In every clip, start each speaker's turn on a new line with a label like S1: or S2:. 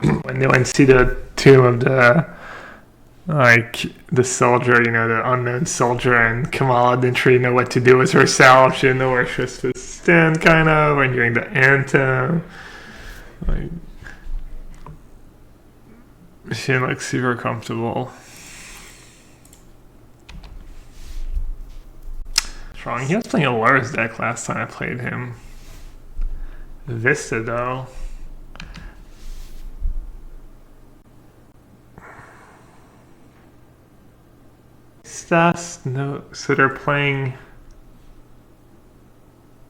S1: when they went to see the tomb of the the soldier, you know, the unknown soldier, and Kamala didn't really know what to do with herself. She didn't know where she was supposed to stand, kind of, when during the anthem. Like, she didn't look super comfortable. Strong. He was playing a Lars deck last time I played him. Vista, though. Stas? No. So they're playing...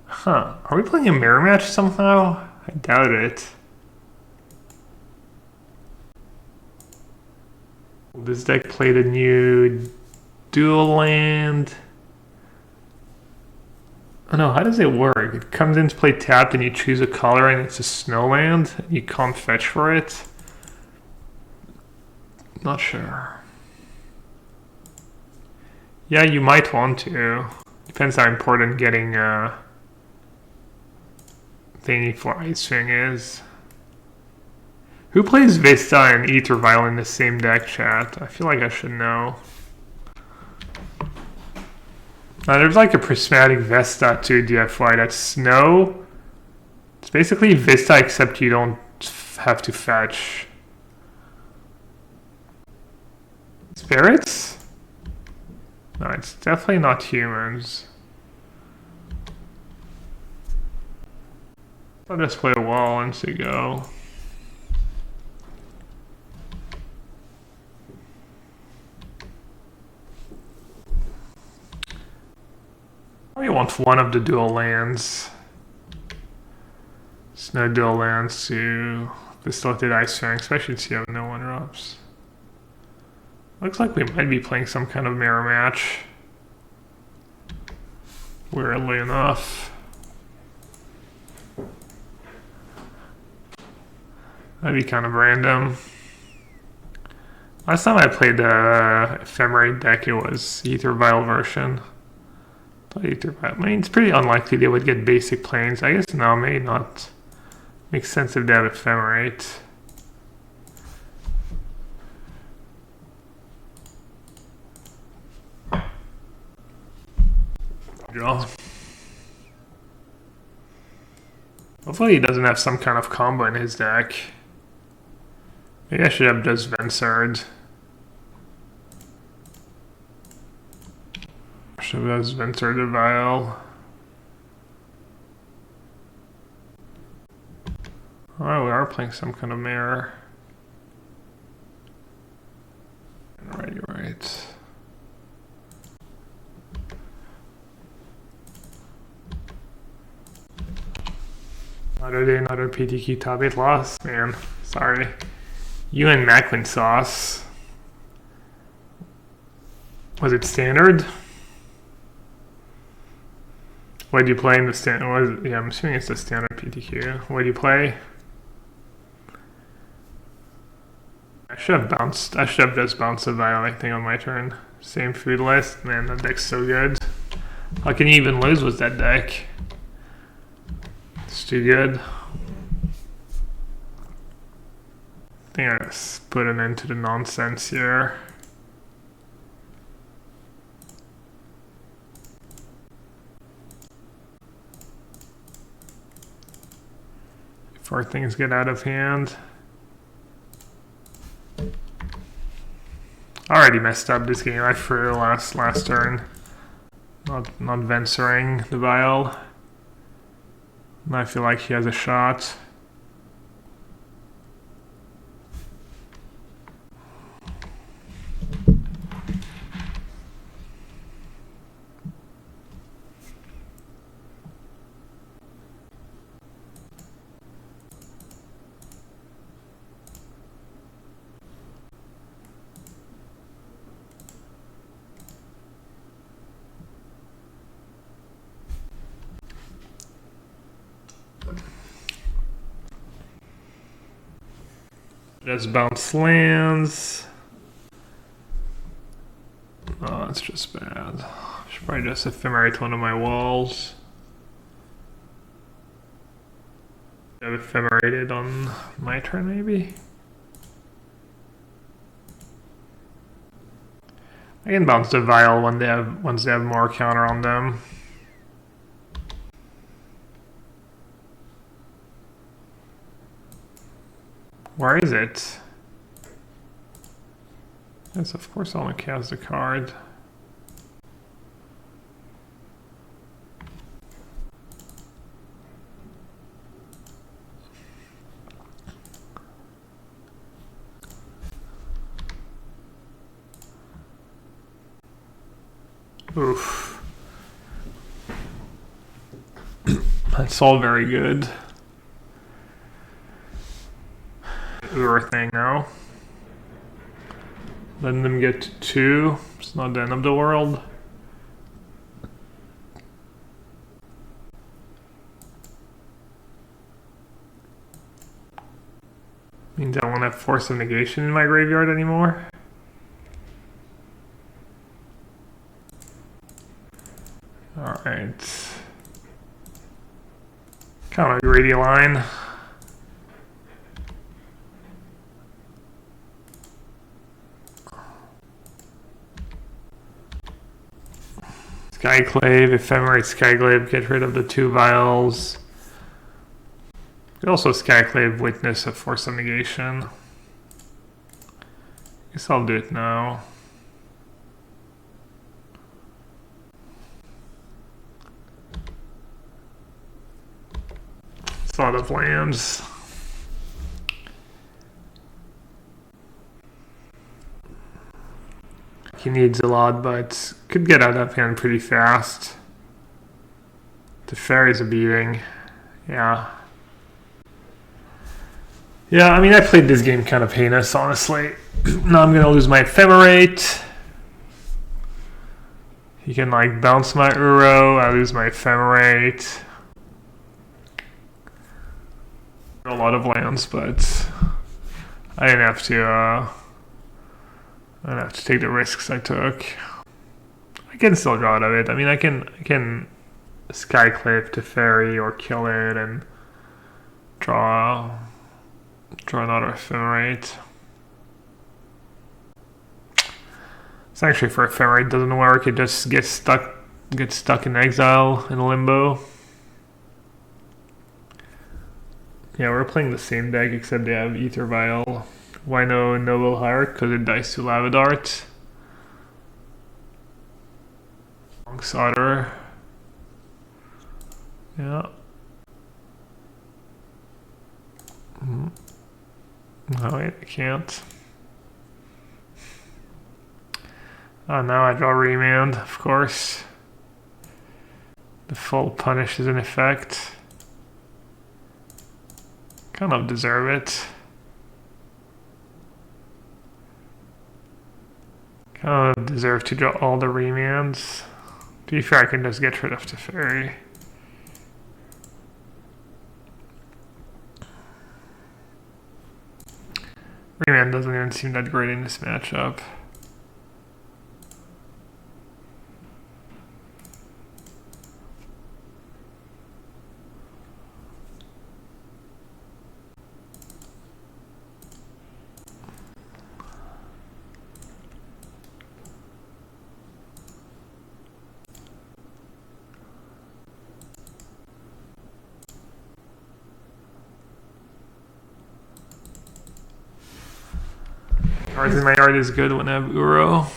S1: Huh. Are we playing a mirror match somehow? I doubt it. This deck played a new dual land. Oh no, how does it work? It comes into play tapped and you choose a color and it's a snow land. You can't fetch for it. Not sure. Yeah, you might want to. Depends how important getting thingy for Ice Wing is. Who plays Vista and Ether Vial in the same deck, chat? I feel like I should know. There's like a Prismatic Vesta too, DFY. That's snow. It's basically Vista, except you don't have to fetch. Spirits? No, it's definitely not humans. I'll just play a wall on MTGO. We want one of the dual lands. There's no dual lands to facilitate Ice Fang, especially since you have no one drops. Looks like we might be playing some kind of mirror match. Weirdly enough. That'd be kind of random. Last time I played the Ephemerate deck, it was Ether Vial version. I mean, it's pretty unlikely they would get basic planes. I guess now may not make sense if they have Ephemerate. Draw. Hopefully he doesn't have some kind of combo in his deck. Maybe I should have just Vensurd. Should have just Vensurd the Vial. Oh, we are playing some kind of mirror. Right, you're right. Another day, another PTQ top 8 loss, man. Sorry. You and Macklin sauce. Was it standard? What did you play in the standard? Yeah, I'm assuming it's the standard PTQ. What did you play? I should have bounced. I should have just bounced the Vial thing on my turn. Same food list. Man, that deck's so good. How can you even lose with that deck? It's too good. I think I just put an end to the nonsense here. Before things get out of hand. I already messed up this game. I threw last turn. Not venturing the Vial. And I feel like he has a shot. Just bounce lands. Oh, that's just bad. I should probably just Ephemerate one of my walls. I've Ephemerated on my turn, maybe? I can bounce the vial when once they have more counter on them. Where is it? Yes, of course I'll cast the card. Oof. That's all very good. Thing now. Letting them get to 2. It's not the end of the world. Means I won't have Force of Negation in my graveyard anymore. Alright. Kind of a greedy line. Skyclave, Ephemerate, Skyclave, get rid of the 2 vials. You also Skyclave, Witness of Force of Negation. Guess I'll do it now. It's a lot of lands. He needs a lot, but could get out of hand pretty fast. The fairy's a beating. Yeah. Yeah, I mean, I played this game kind of heinous, honestly. Now I'm gonna lose my Ephemerate. He can, like, bounce my Uro. I lose my Ephemerate. A lot of lands, but I didn't have to, I don't have to take the risks I took. I can still draw out of it. I mean, I can Skyclave to Fairy or kill it and draw another Ephemerate. It's actually for Ephemerate doesn't work. It just gets stuck in exile in limbo. Yeah, we're playing the same deck except they have Ether Vial. Why no Noble Hierarch? Because it dies to Lava Dart. Long Solder. Yeah. No, wait, I can't. Oh, now I draw Remand, of course. The full punish is in effect. Kind of deserve it. Kind of deserve to draw all the remands. To be fair, I can just get rid of the fairy. Remand doesn't even seem that great in this matchup. Cards in my yard is good when I have Uro.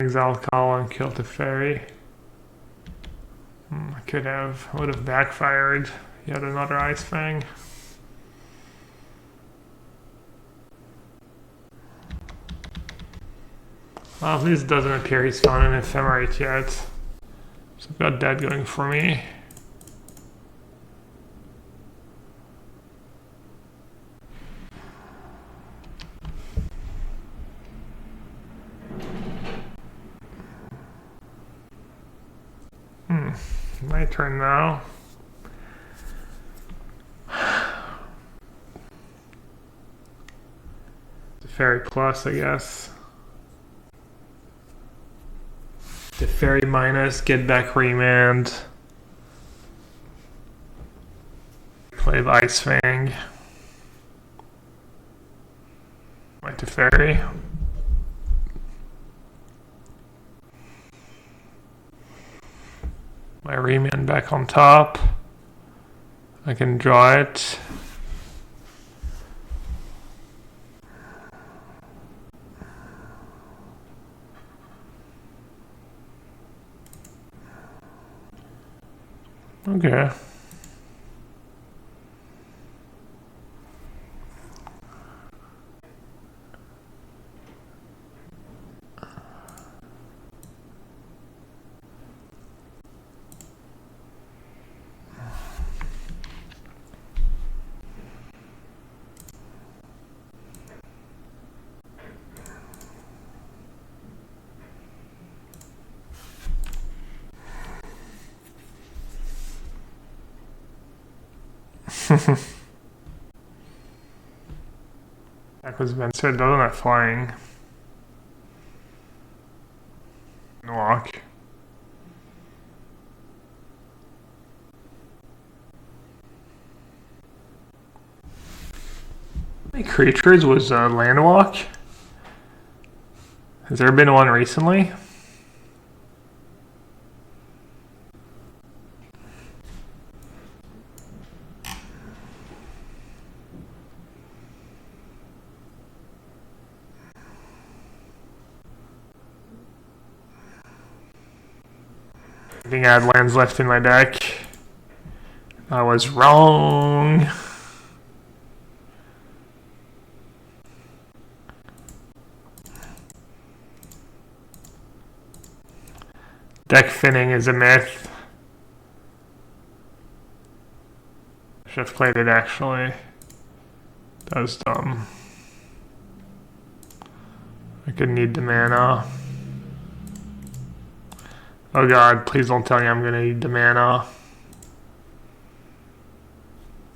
S1: Exile call and kill the fairy. Would have backfired. Yet another Ice Fang. Well, this doesn't appear he's found an Ephemerate yet. So I've got that going for me. My turn now. The Fairy Plus, I guess. The Fairy Minus, get back Remand. Play the Ice Fang. fairy. My remand back on top. I can draw it. Okay. That was Bant said, doesn't have flying. Walk. How many creatures was Landwalk? Has there been one recently? I think I had lands left in my deck. I was wrong. Deck finning is a myth. Should have played it actually. That was dumb. I could need the mana. Oh god, please don't tell me I'm gonna need the mana.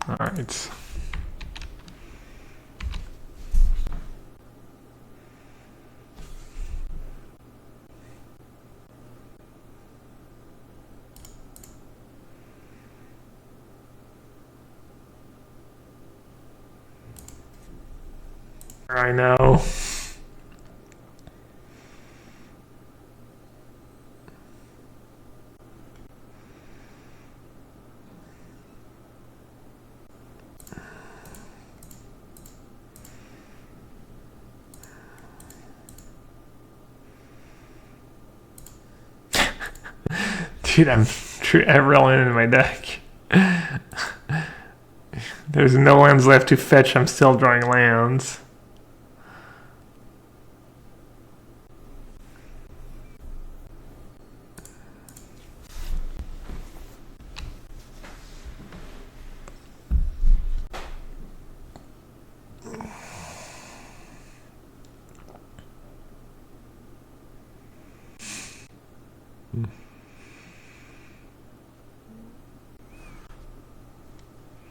S1: Alright. I know. Dude, I'm everyone in my deck. There's no lands left to fetch, I'm still drawing lands.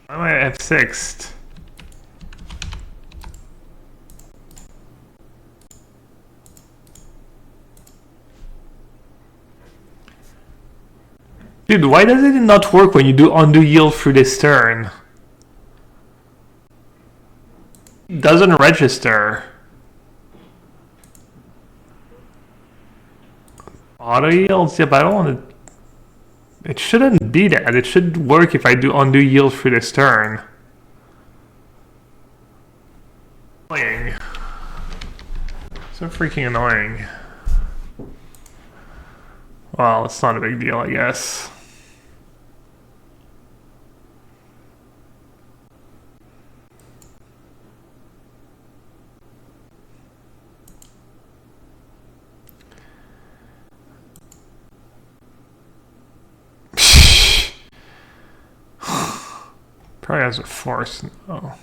S1: Why am I F6'd? Dude, why does it not work when you do undo yield through this turn? It doesn't register. Auto yields? Yeah, but I don't want to... It shouldn't be that. It should work if I do undo yield through this turn. Annoying. So freaking annoying. Well, it's not a big deal, I guess. Probably has a force. Oh.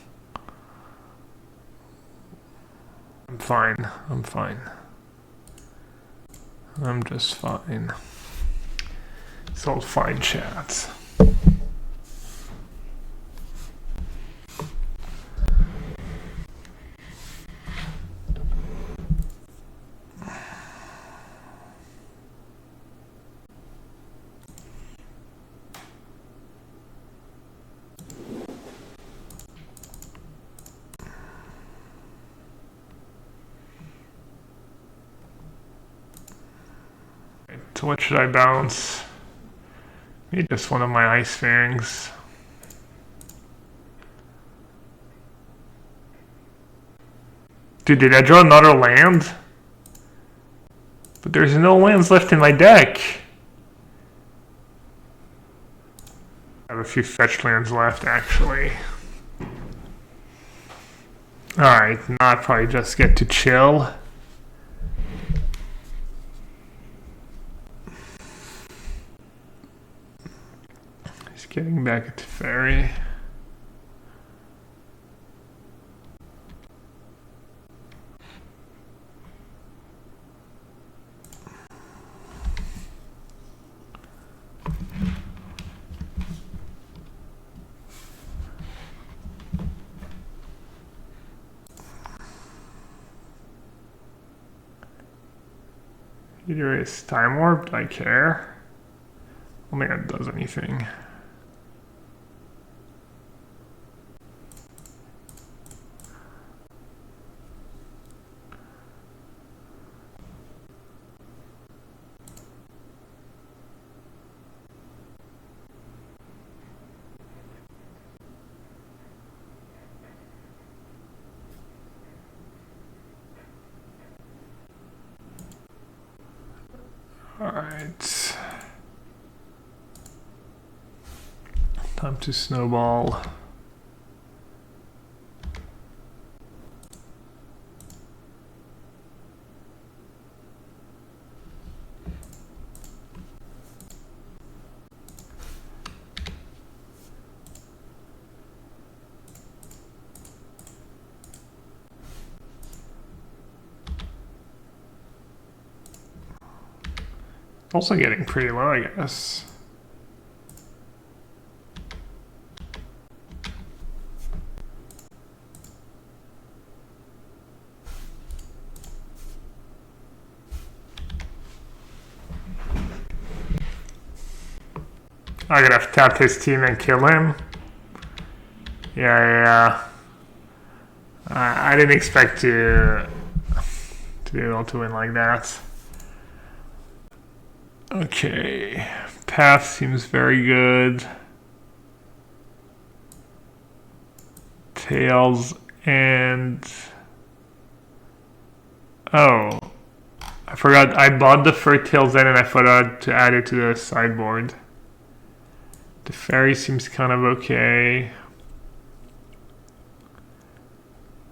S1: I'm fine. I'm fine. I'm just fine. It's all fine, chat. So what should I bounce? Maybe just one of my Ice Fangs. Dude, did I draw another land? But there's no lands left in my deck. I have a few fetch lands left, actually. Alright, now I probably just get to chill. Just getting back at the ferry. Either is Time Warp, do I care? I don't think it does anything. Alright. Time to snowball. Also getting pretty low, I guess. I'm gonna have to tap his team and kill him. Yeah. I didn't expect to be able to win like that. Okay, path seems very good. Tails and... Oh, I forgot I bought the fur tails in and I forgot to add it to the sideboard. The ferry seems kind of okay.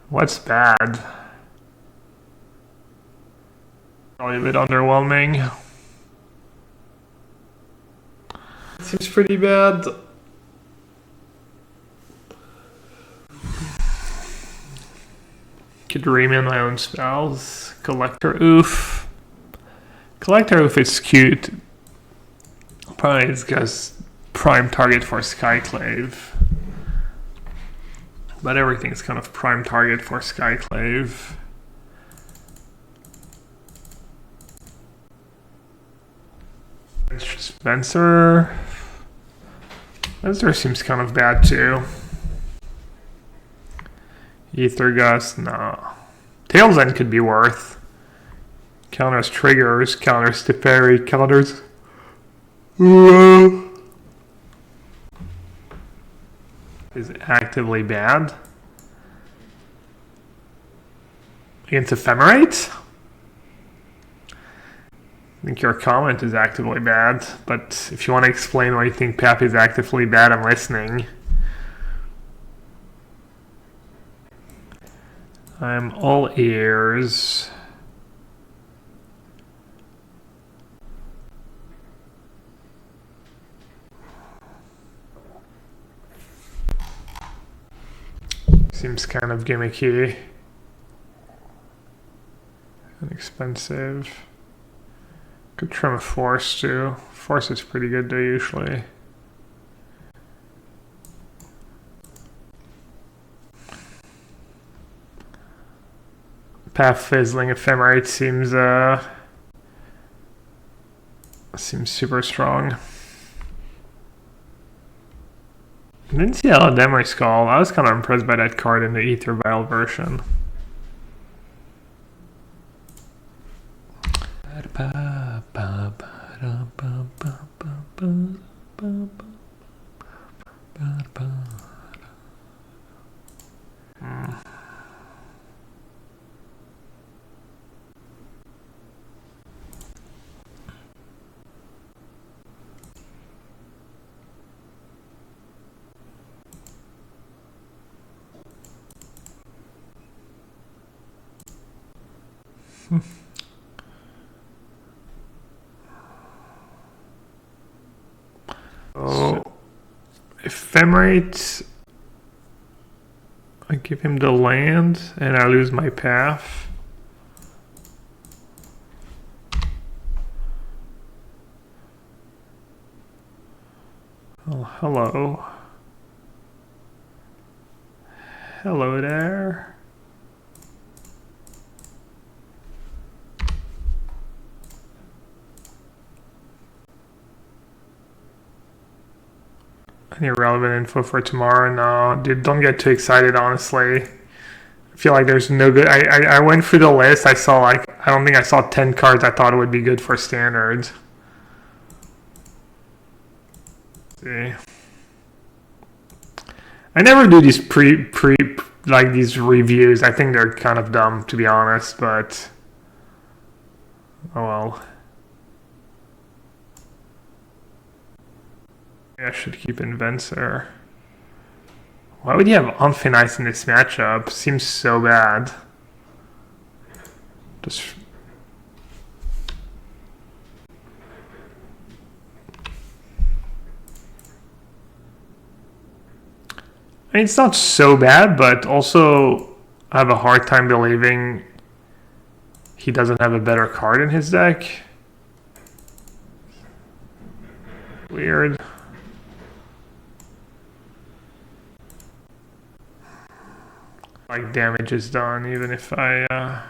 S1: What's bad? Probably a bit underwhelming. Seems pretty bad. Could remake my own spells. Collector Oof. Collector Oof is cute. Probably it's just prime target for Skyclave. But everything's kind of prime target for Skyclave. Spencer seems kind of bad too. Ether Gust, no. Tails End could be worth. Counters triggers, counters to parry, counters. Is actively bad. Against Ephemerate? I think your comment is actively bad, but if you want to explain why you think Pap is actively bad, I'm listening. I'm all ears. Seems kind of gimmicky and expensive. Could trim a force too. Force is pretty good though usually. Path Fizzling Ephemerate seems super strong. I didn't see Memory Skull. I was kind of impressed by that card in the Ether Vial version. Oh, Ephemerate. I give him the land and I lose my path. Oh, hello. Hello there. Any relevant info for tomorrow? No, dude, don't get too excited, honestly. I feel like there's no good. I went through the list. I saw I don't think I saw 10 cards I thought would be good for standard. See. I never do these like these reviews. I think they're kind of dumb, to be honest, but oh well. I should keep Inventor. Why would you have Unfinice in this matchup? Seems so bad. Just I mean, it's not so bad, but also I have a hard time believing he doesn't have a better card in his deck. Weird. Like damage is done, even if maybe I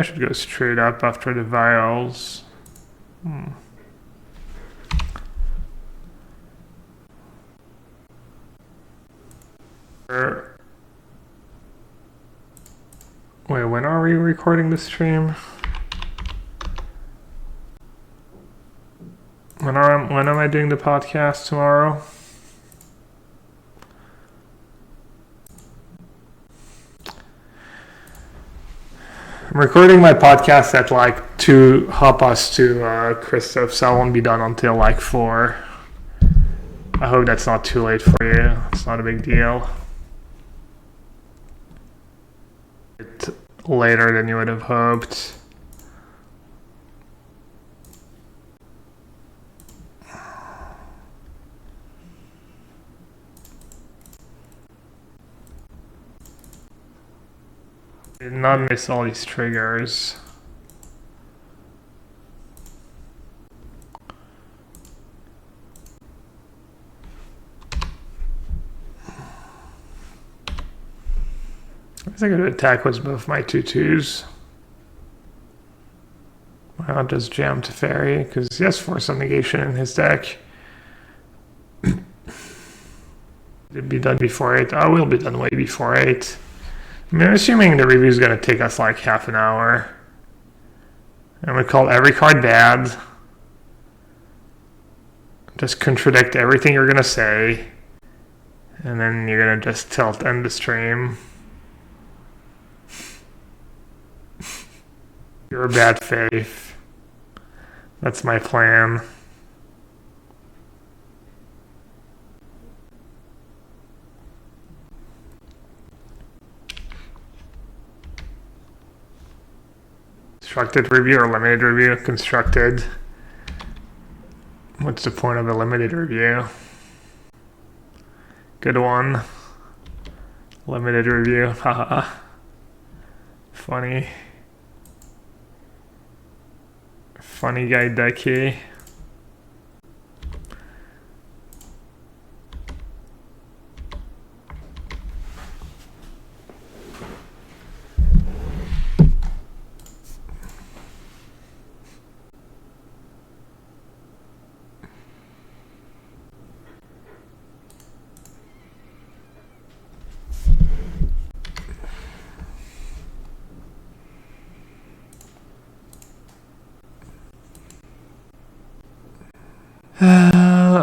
S1: should go straight up after the vials. Wait, when are we recording this stream? When am I doing the podcast tomorrow? I'm recording my podcast at like 2 us to Christoph, so I won't be done until like 4. I hope that's not too late for you. It's not a big deal. It's later than you would have hoped. Did not miss all these triggers. I guess I could attack with both my 2/2s. Why not just jam to Fairy? Because he has Force of Negation in his deck. It'd be done before 8. I will be done way before 8. I mean, I'm assuming the review is going to take us like half an hour. And we call every card bad. Just contradict everything you're going to say. And then you're going to just end the stream. You're a bad faith. That's my plan. Constructed review or limited review? Constructed. What's the point of a limited review? Good one. Limited review. Haha. Funny. Funny guy Ducky.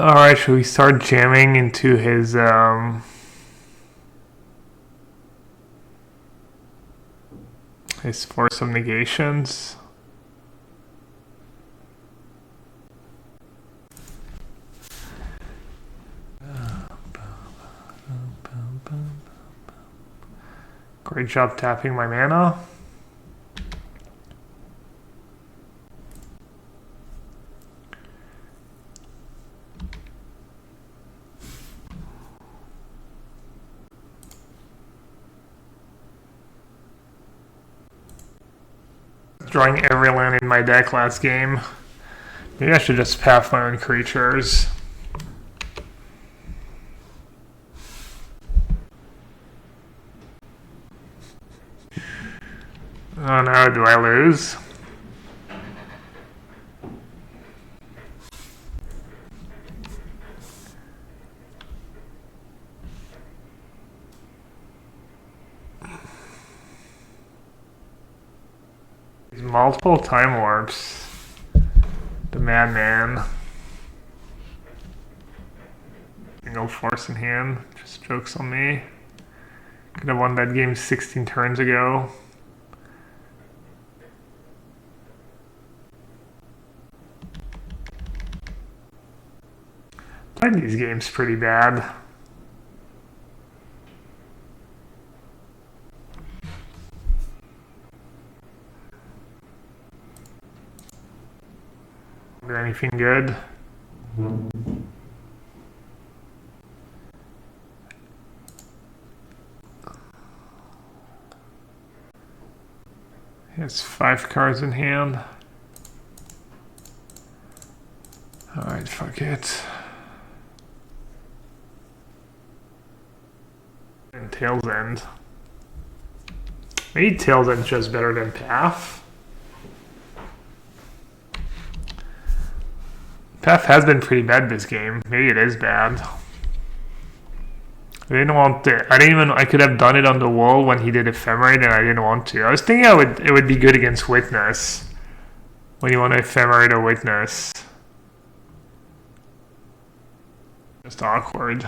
S1: Alright, should we start jamming into his force of negations? Great job tapping my mana. Drawing every land in my deck last game. Maybe I should just path my own creatures. Oh no, do I lose? These multiple time warps. The madman. No force in hand, just jokes on me. Could have won that game 16 turns ago. Played these games pretty bad. Do anything good? He has 5 cards in hand. Alright, fuck it. And Tail's End. Maybe Tail's End's just better than Path. Path has been pretty bad this game. Maybe it is bad. I didn't want to. I could have done it on the wall when he did Ephemerate, and I didn't want to. I was thinking it would be good against Witness. When you want to Ephemerate a Witness. Just awkward.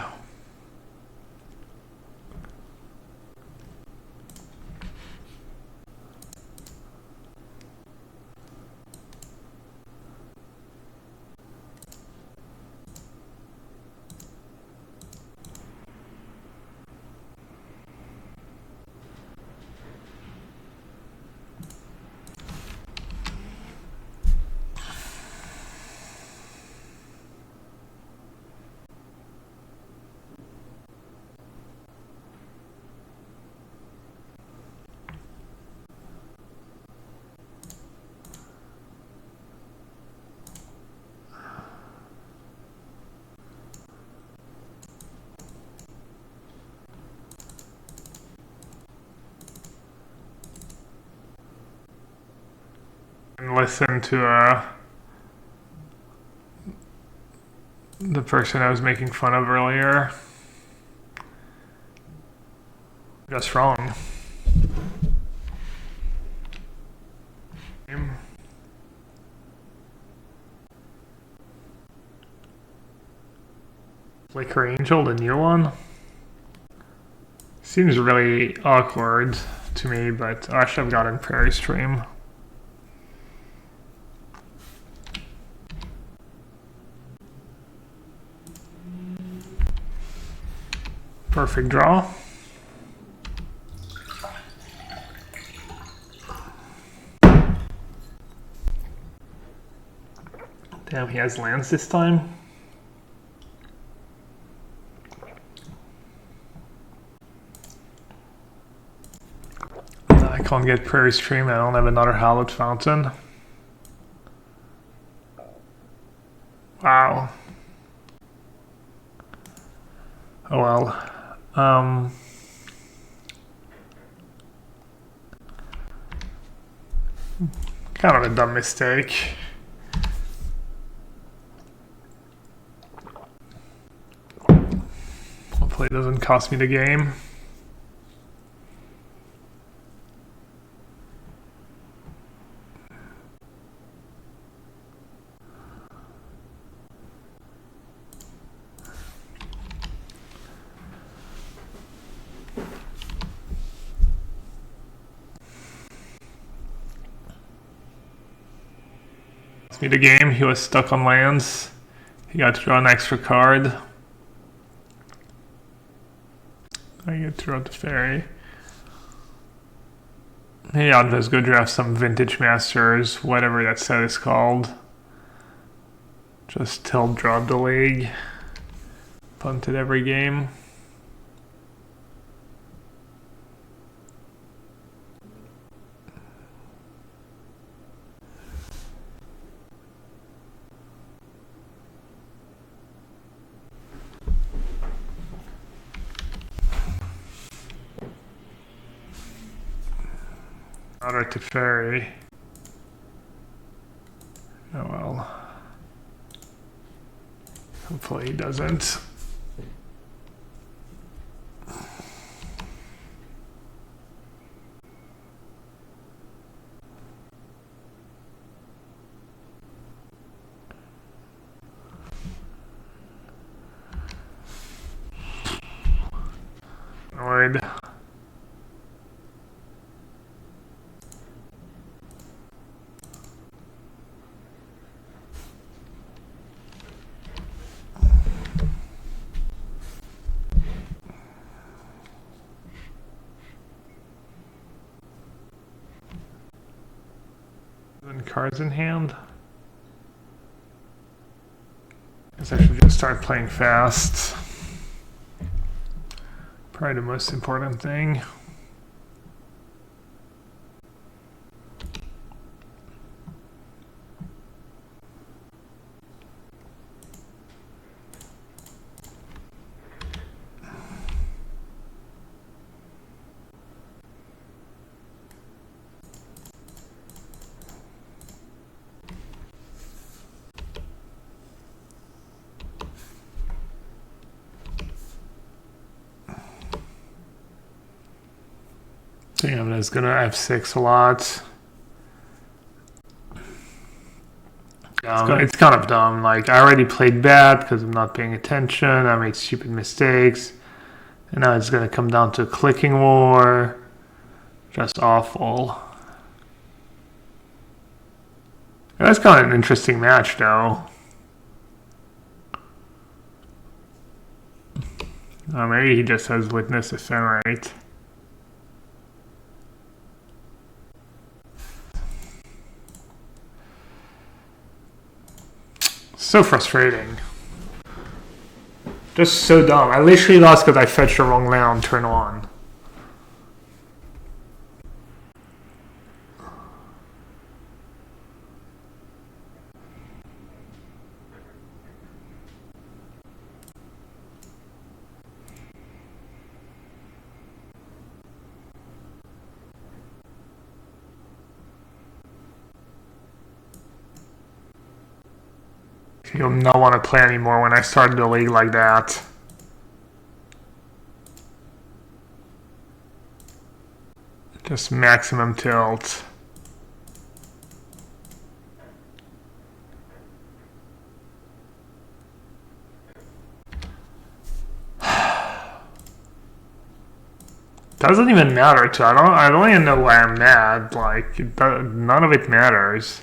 S1: And listen to the person I was making fun of earlier. Just wrong. Flicker Angel, the new one? Seems really awkward to me, but I should have gotten Prairie Stream. Perfect draw. Damn, he has lands this time. I can't get Prairie Stream. I don't have another Hallowed Fountain. Wow. Oh well. Kind of a dumb mistake. Hopefully it doesn't cost me the game. Me the game, he was stuck on lands. He got to draw an extra card. I get to draw the fairy. Maybe I'll just go draft some Vintage Masters, whatever that set is called. Just tilt draw the league. Punted every game. Order to fairy. Oh well. Hopefully he doesn't. Annoyed. Cards in hand. Guess I should just start playing fast. Probably the most important thing. I think I'm just gonna F6 a lot. It's kind of dumb. Like, I already played bad because I'm not paying attention. I made stupid mistakes. And now it's gonna come down to a clicking war. Just awful. That's kind of an interesting match, though. Maybe he just has witness Ephemerate. So frustrating. Just so dumb. I literally lost because I fetched the wrong land on turn 1. You'll not want to play anymore when I started the league like that. Just maximum tilt. Doesn't even matter to. I don't even know why I'm mad. Like, none of it matters.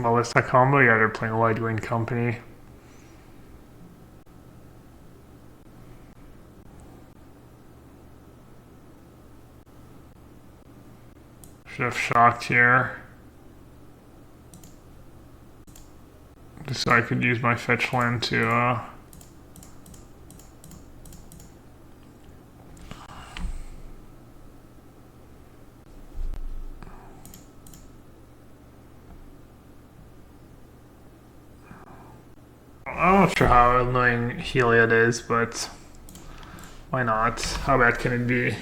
S1: Ballista combo, yeah, they're playing White Wing Company. Should have shocked here. Just so I could use my fetch land to I'm not sure how annoying Heliod is, but why not? How bad can it be?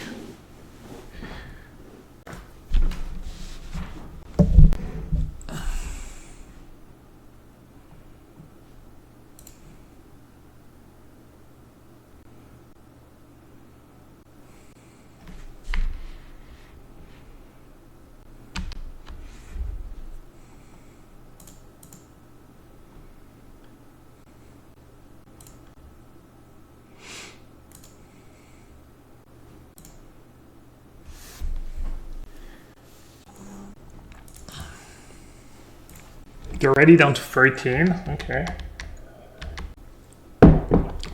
S1: They're already down to 13. Okay.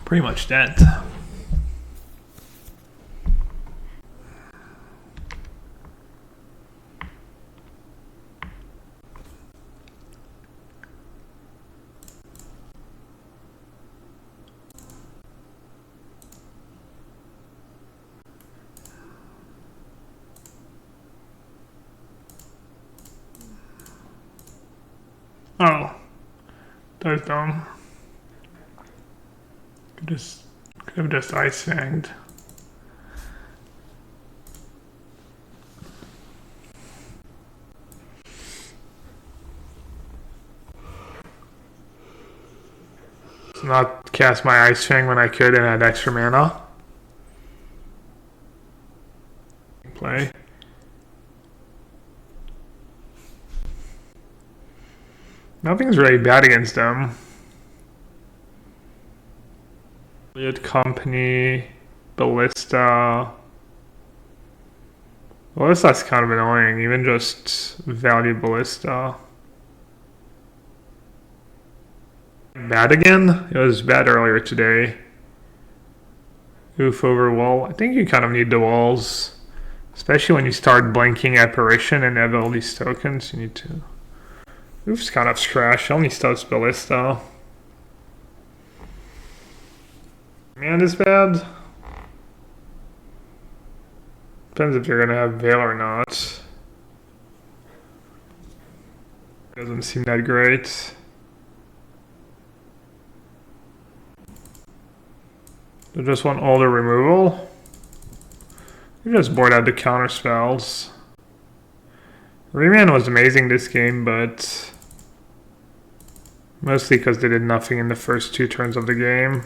S1: Pretty much dead. Oh, that's dumb. Could have just ice fanged. So not cast my ice fang when I could and had extra mana. Play. Nothing's really bad against them. Weird Company, Ballista. Ballista's kind of annoying, even just value Ballista. Bad again? It was bad earlier today. Oof over wall. I think you kind of need the walls. Especially when you start blinking Apparition and have all these tokens, you need to... Oof's kind of trash. Only starts Ballista. Man is bad. Depends if you're gonna have Veil or not. Doesn't seem that great. They just want all the removal. You just board out the counter spells. Remand was amazing this game, but mostly because they did nothing in the first 2 turns of the game.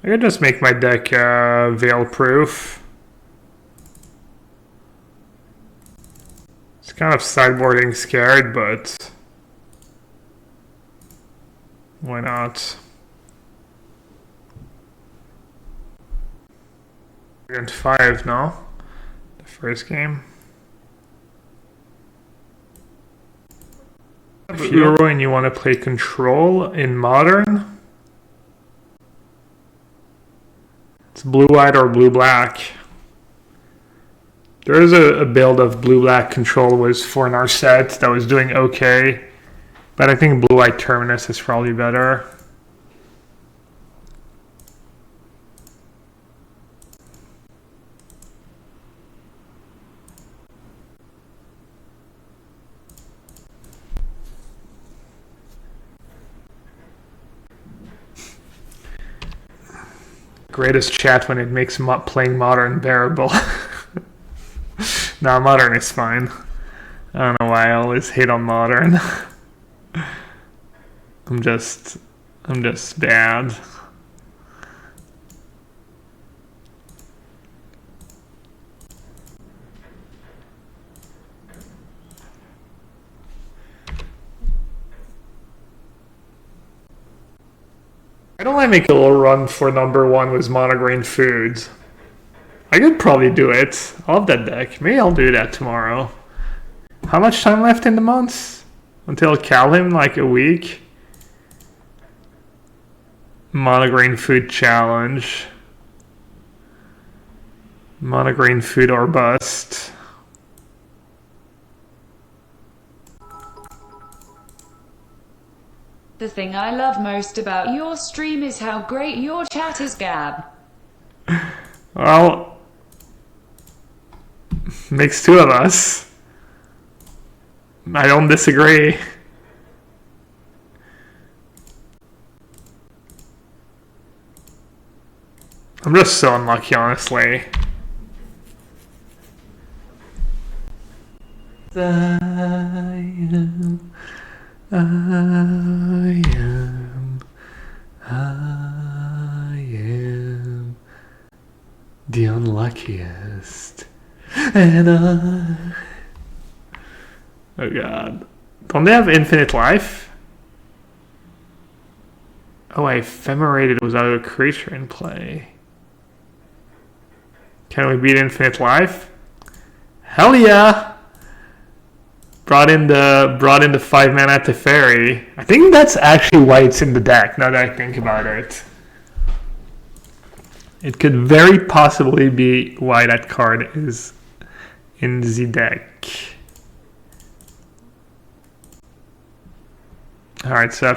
S1: I could just make my deck Veil proof. It's kind of sideboarding scared, but why not? Against 5 now. The first game. If you're and you want to play Control in Modern, it's blue-white or blue-black. There is a build of blue-black Control was for in our set that was doing okay, but I think blue-white Terminus is probably better. Greatest chat when it makes playing Modern bearable. Nah, Modern is fine. I don't know why I always hate on Modern. I'm just bad. I don't want to make a little run for number 1 with Monograin Foods. I could probably do it. I'll have that deck. Maybe I'll do that tomorrow. How much time left in the month? Until Calhim, like a week? Monograin Food Challenge. Monograin Food or Bust.
S2: The thing I love most about your stream is how great your chat is, Gab.
S1: Well, makes 2 of us. I don't disagree. I'm just so unlucky, honestly. I am the unluckiest. And oh god. Don't they have infinite life? Oh, I ephemerated without a creature in play. Can we beat infinite life? Hell yeah! Brought in the 5-mana Teferi. I think that's actually why it's in the deck, now that I think about it. It could very possibly be why that card is in the deck. Alright, so I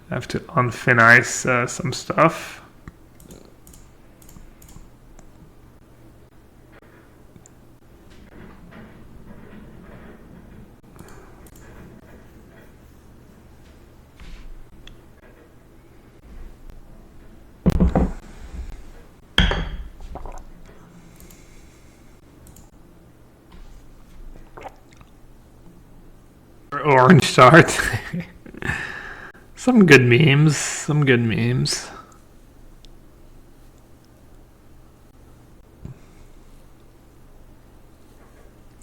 S1: have to unfinish some stuff. Orange start. Some good memes. Some good memes.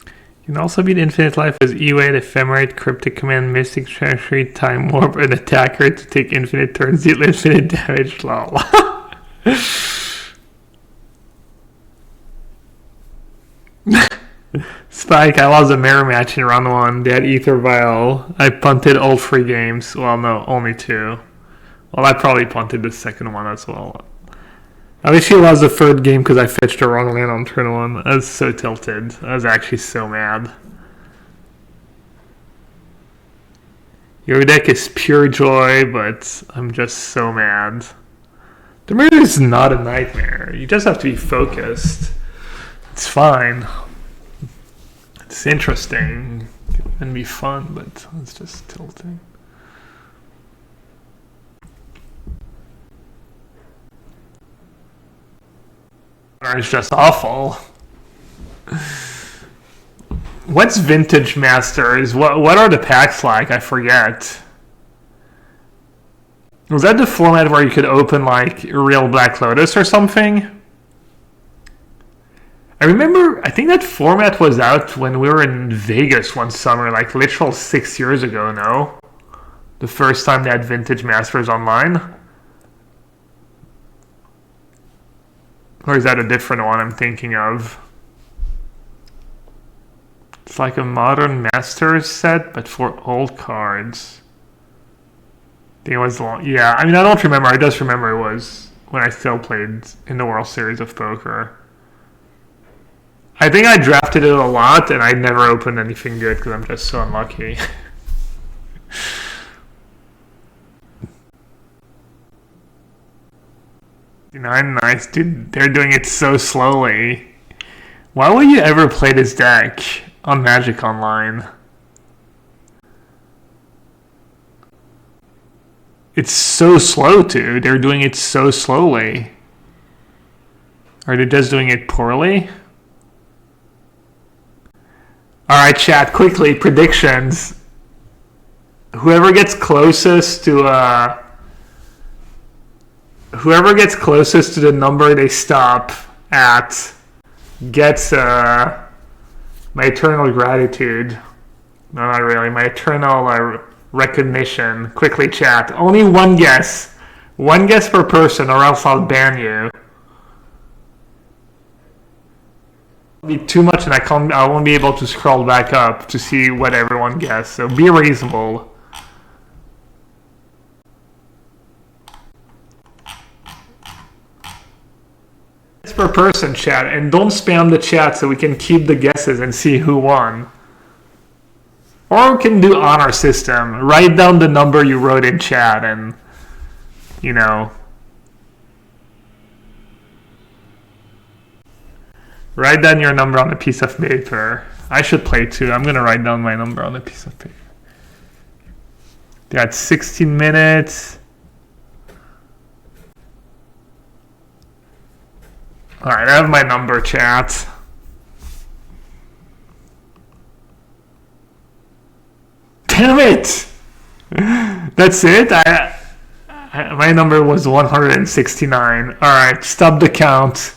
S1: You can also beat Infinite Life as E-Wait, Ephemerate, Cryptic Command, Mystic Treasury, Time Warp, an attacker to take infinite turns, deal infinite damage. Lol. Spike, I lost a mirror match in round 1. They had Ether Vial. I punted all 3 games. Well, no, only 2. Well, I probably punted the second one as well. I wish he lost the 3rd game because I fetched the wrong land on turn 1. I was so tilted. I was actually so mad. Your deck is pure joy, but I'm just so mad. The mirror is not a nightmare. You just have to be focused. It's fine. It's interesting. It can be fun, but it's just tilting. Or it's just awful. What's Vintage Masters? What are the packs like? I forget. Was that the format where you could open like Real Black Lotus or something? I remember, I think that format was out when we were in Vegas one summer, like literal 6 years ago, no? The first time they had Vintage Masters online? Or is that a different one I'm thinking of? It's like a modern Masters set, but for old cards. I think it was long. Yeah, I mean, I don't remember. I just remember it was when I still played in the World Series of Poker. I think I drafted it a lot, and I never opened anything good because I'm just so unlucky. Nice, dude. They're doing it so slowly. Why would you ever play this deck on Magic Online? It's so slow, too. They're doing it so slowly. Are they just doing it poorly? Alright, chat, quickly, predictions. Whoever gets closest to the number they stop at gets my eternal gratitude. No, not really. My eternal recognition. Quickly, chat. Only one guess. One guess per person, or else I'll ban you. It'll be too much, and I won't be able to scroll back up to see what everyone guessed. So be reasonable. Per person, chat, and don't spam the chat so we can keep the guesses and see who won. Or we can do honor system. Write down the number you wrote in chat and, you know, write down your number on a piece of paper. I should play too. I'm gonna write down my number on a piece of paper. Got 16 minutes. Alright, I have my number, chat. Damn it! That's it? My number was 169. Alright, stop the count.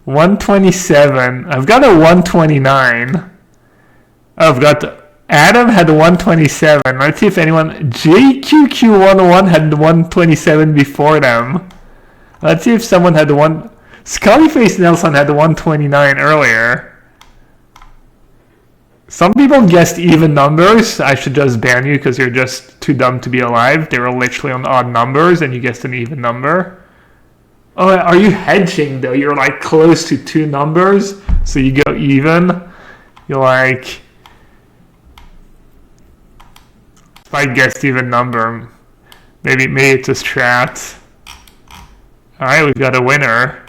S1: 127. I've got a 129. I've got... Adam had 127. Let's see if anyone... JQQ11 had 127 before them. Let's see if someone had Scullyface Nelson had 129 earlier. Some people guessed even numbers. I should just ban you because you're just too dumb to be alive. They were literally on odd numbers and you guessed an even number. Oh, are you hedging though? You're like close to two numbers, so you go even. You're like, if I guessed even number, maybe it's a strat. All right, we've got a winner.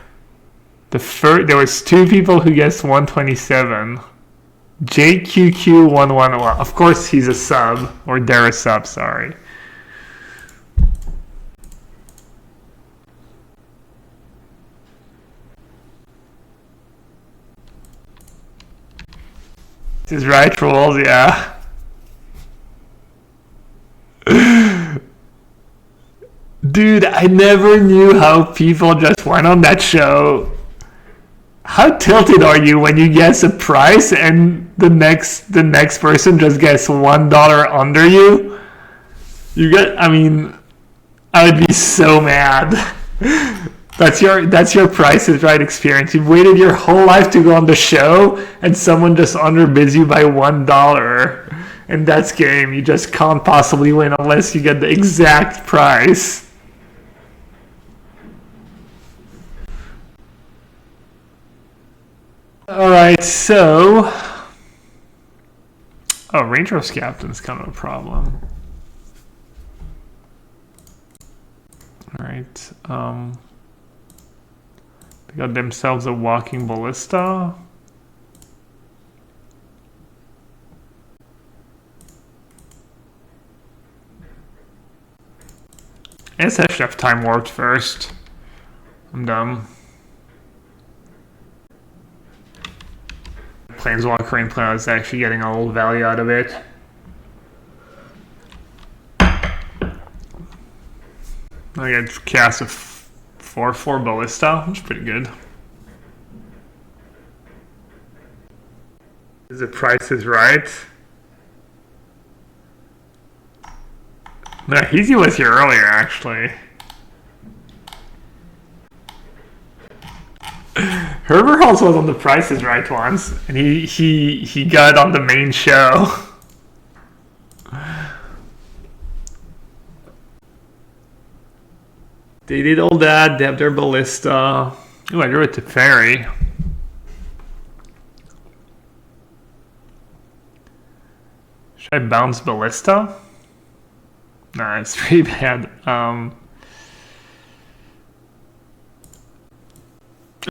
S1: There was two people who guessed 127. JQQ111. Of course, he's a sub, or they're a sub. Sorry. This is right rules, yeah. Dude, I never knew how people just went on that show. How tilted are you when you guess a price and the next person just gets $1 under you? I mean, I would be so mad. That's your Price is Right experience. You've waited your whole life to go on the show, and someone just underbids you by $1. And that's game. You just can't possibly win unless you get the exact price. All right, so Rangers Captain's kind of a problem. All right. They got themselves a walking ballista. I guess I should have time warped first. I'm dumb. Planeswalker and Planet is actually getting a little value out of it. I got cast a 4/4 ballista, which is pretty good. Is the Price is Right? No, Heezy was here earlier, actually. Herbert also was on the Price is Right once, and he got on the main show. They did all that, they have their ballista. Ooh, I drew it to Fairy. Should I bounce ballista? Nah, it's pretty bad. I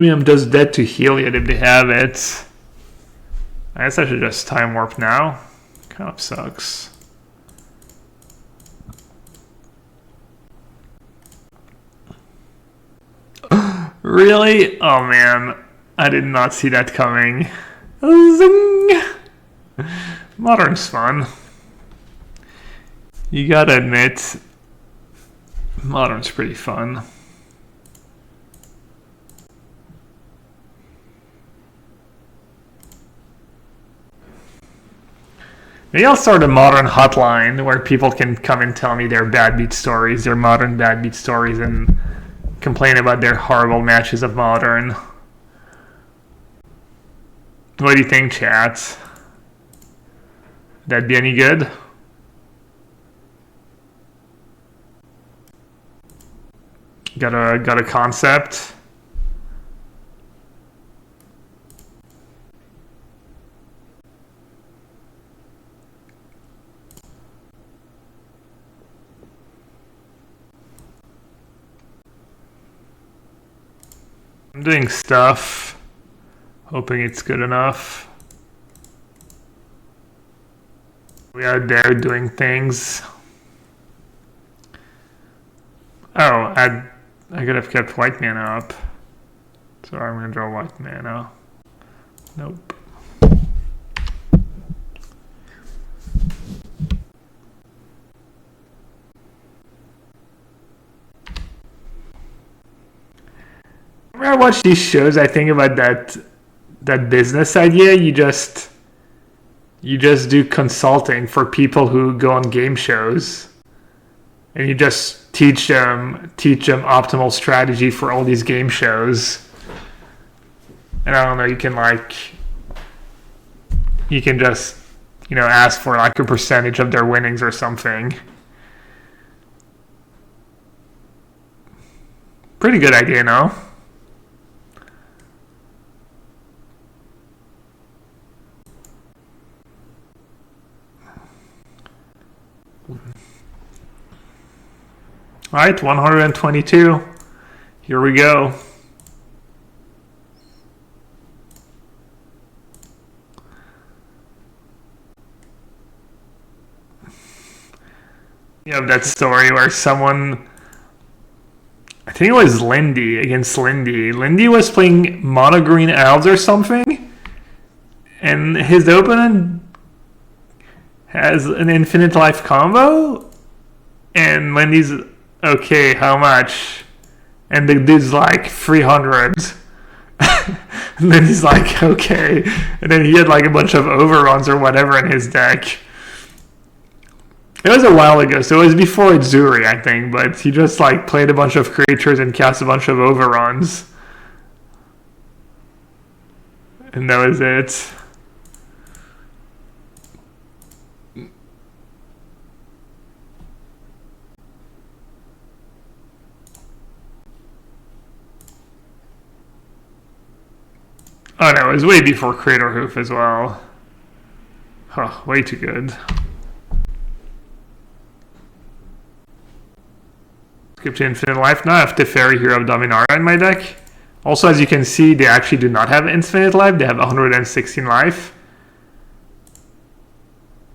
S1: mean, I'm just dead to heal it if they have it. I guess I should just time warp now. Kind of sucks. Really? Oh man, I did not see that coming. Zing! Modern's fun. You gotta admit, Modern's pretty fun. Maybe I'll start a Modern hotline where people can come and tell me their bad beat stories, their Modern bad beat stories, and complain about their horrible matches of Modern. What do you think, chat? That'd be any good? Got a concept? I'm doing stuff, hoping it's good enough. We are there doing things. Oh, I could have kept white mana up. So I'm gonna draw white mana. Nope. When I watch these shows, I think about that business idea. You just do consulting for people who go on game shows, and you just teach them optimal strategy for all these game shows. And I don't know, you can just, ask for like a percentage of their winnings or something. Pretty good idea, no? All right, 122. Here we go. You have that story where someone, I think it was Lindy against Lindy. Lindy was playing mono green elves or something, and his opponent has an infinite life combo, and Lindy's okay, how much? And the dude's like 300. And then he's like, okay. And then he had like a bunch of overruns or whatever in his deck. It was a while ago, so it was before Zuri, I think, but he just like played a bunch of creatures and cast a bunch of overruns. And that was it. Oh no, it was way before Crater Hoof as well. Oh, way too good. Skip to Infinite Life. Now I have Teferi, Hero of Dominara in my deck. Also, as you can see, they actually do not have Infinite Life. They have 116 life.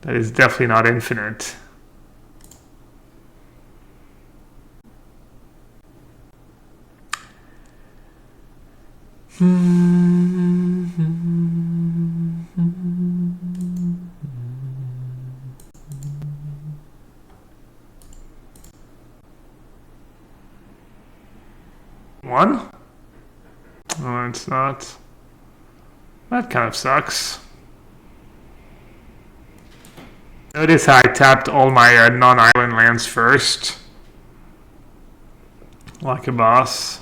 S1: That is definitely not infinite. One? Oh, it's not. That kind of sucks. Notice how I tapped all my non-island lands first. Like a boss.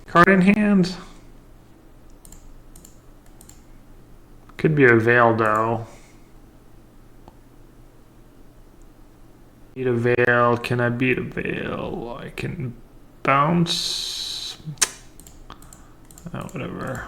S1: Card in hand. Could be a Veil though. Beat a Veil. Can I beat a Veil? I can bounce. Oh, whatever.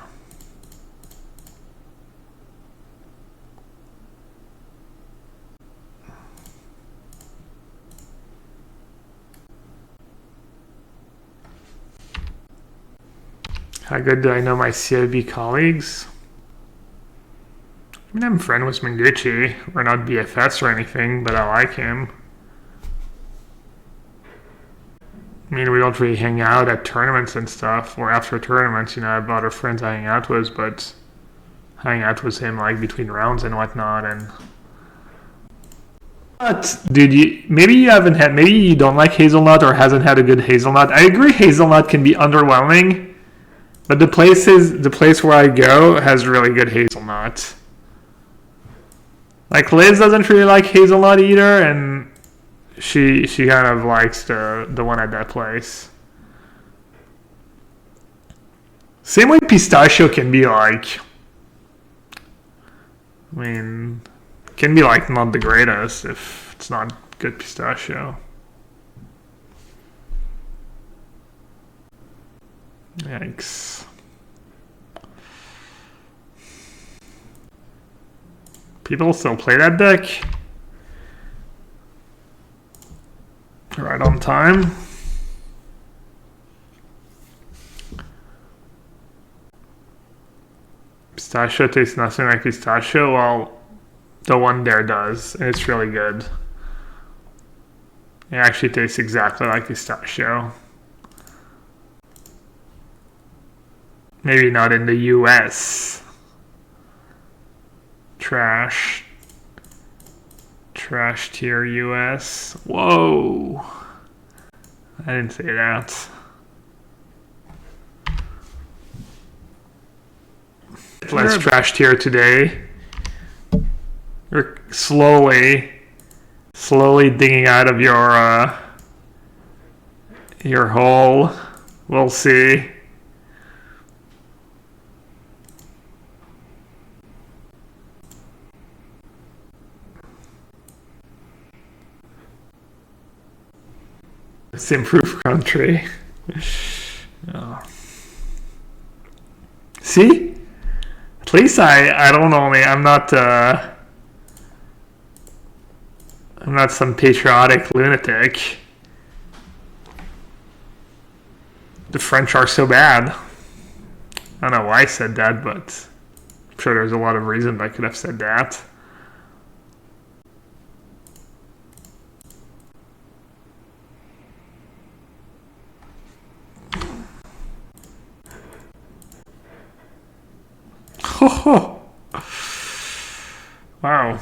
S1: How good do I know my CIB colleagues? I mean, I'm a friend with Mengucci. We're not BFS or anything, but I like him. I mean, we don't really hang out at tournaments and stuff, or after tournaments, I have other friends I hang out with, but hang out with him like between rounds and whatnot. And but dude, maybe you don't like Hazelnut or hasn't had a good Hazelnut. I agree, Hazelnut can be underwhelming. But the place where I go has really good hazelnut. Like Liz doesn't really like hazelnut either, and she kind of likes the one at that place. Same way pistachio can be like, I mean, can be like not the greatest if it's not good pistachio. Yikes. People still play that deck? Right on time. Pistachio tastes nothing like pistachio. Well, the one there does, and it's really good. It actually tastes exactly like pistachio. Maybe not in the US. Trash. Trash tier US. Whoa. I didn't say that. Less trash tier today. You're slowly digging out of your hole. We'll see. It's improved country. Oh. See? At least I don't know, man. I'm not some patriotic lunatic. The French are so bad. I don't know why I said that, but I'm sure there's a lot of reasons I could have said that. Wow.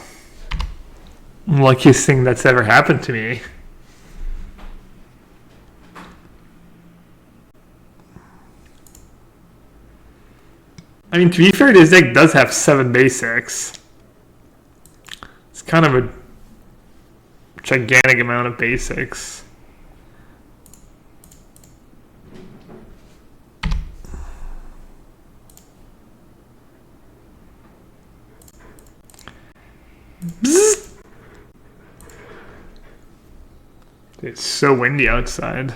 S1: Luckiest thing that's ever happened to me. I mean, to be fair, this deck does have 7 basics. It's kind of a gigantic amount of basics. Bzz. It's so windy outside.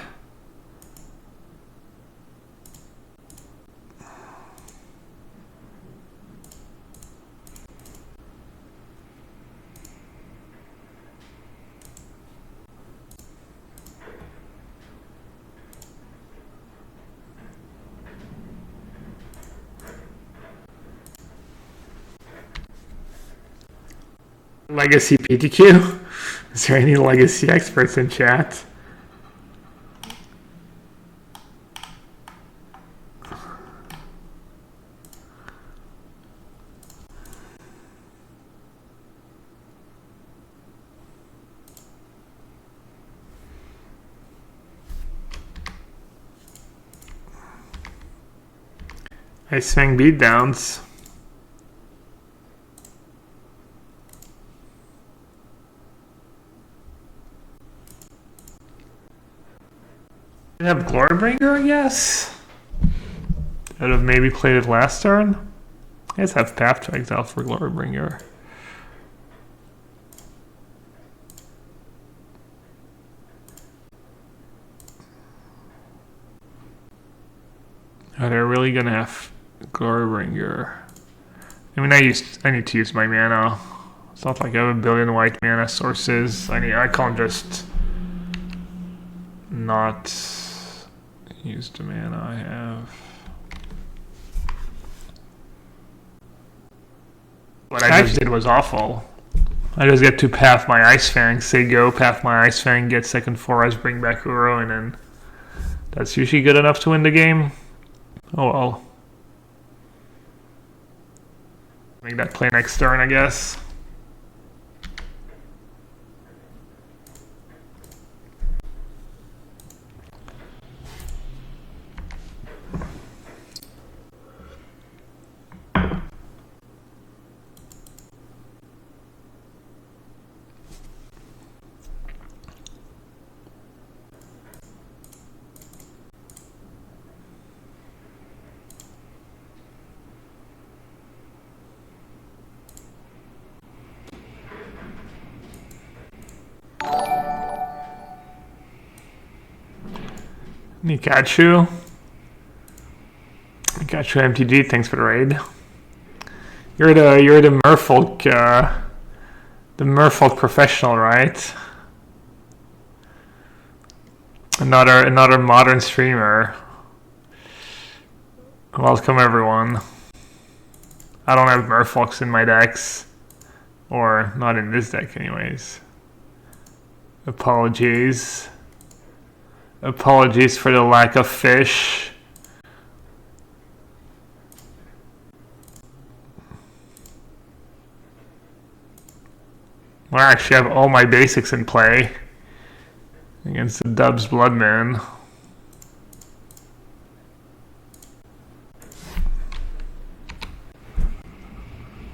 S1: Legacy PTQ? Is there any legacy experts in chat? I swing beatdowns. I have Glorybringer, I guess. I'd have maybe played it last turn. I guess have Path to Exile for Glorybringer. Are they really gonna have Glorybringer? I mean, I need to use my mana. It's not like I have a billion white mana sources. I can't just not use the mana I have. What I just did was awful. I just get to path my Ice Fang, say go, path my Ice Fang, get second Forest, bring back Uro, and then that's usually good enough to win the game. Oh well. Make that play next turn, I guess. Pikachu MTG, thanks for the raid. You're the Merfolk professional, right? Another modern streamer. Welcome everyone. I don't have Merfolks in my decks, or not in this deck anyways. Apologies. Apologies for the lack of fish. Well, I actually have all my basics in play against the Dubs Bloodman.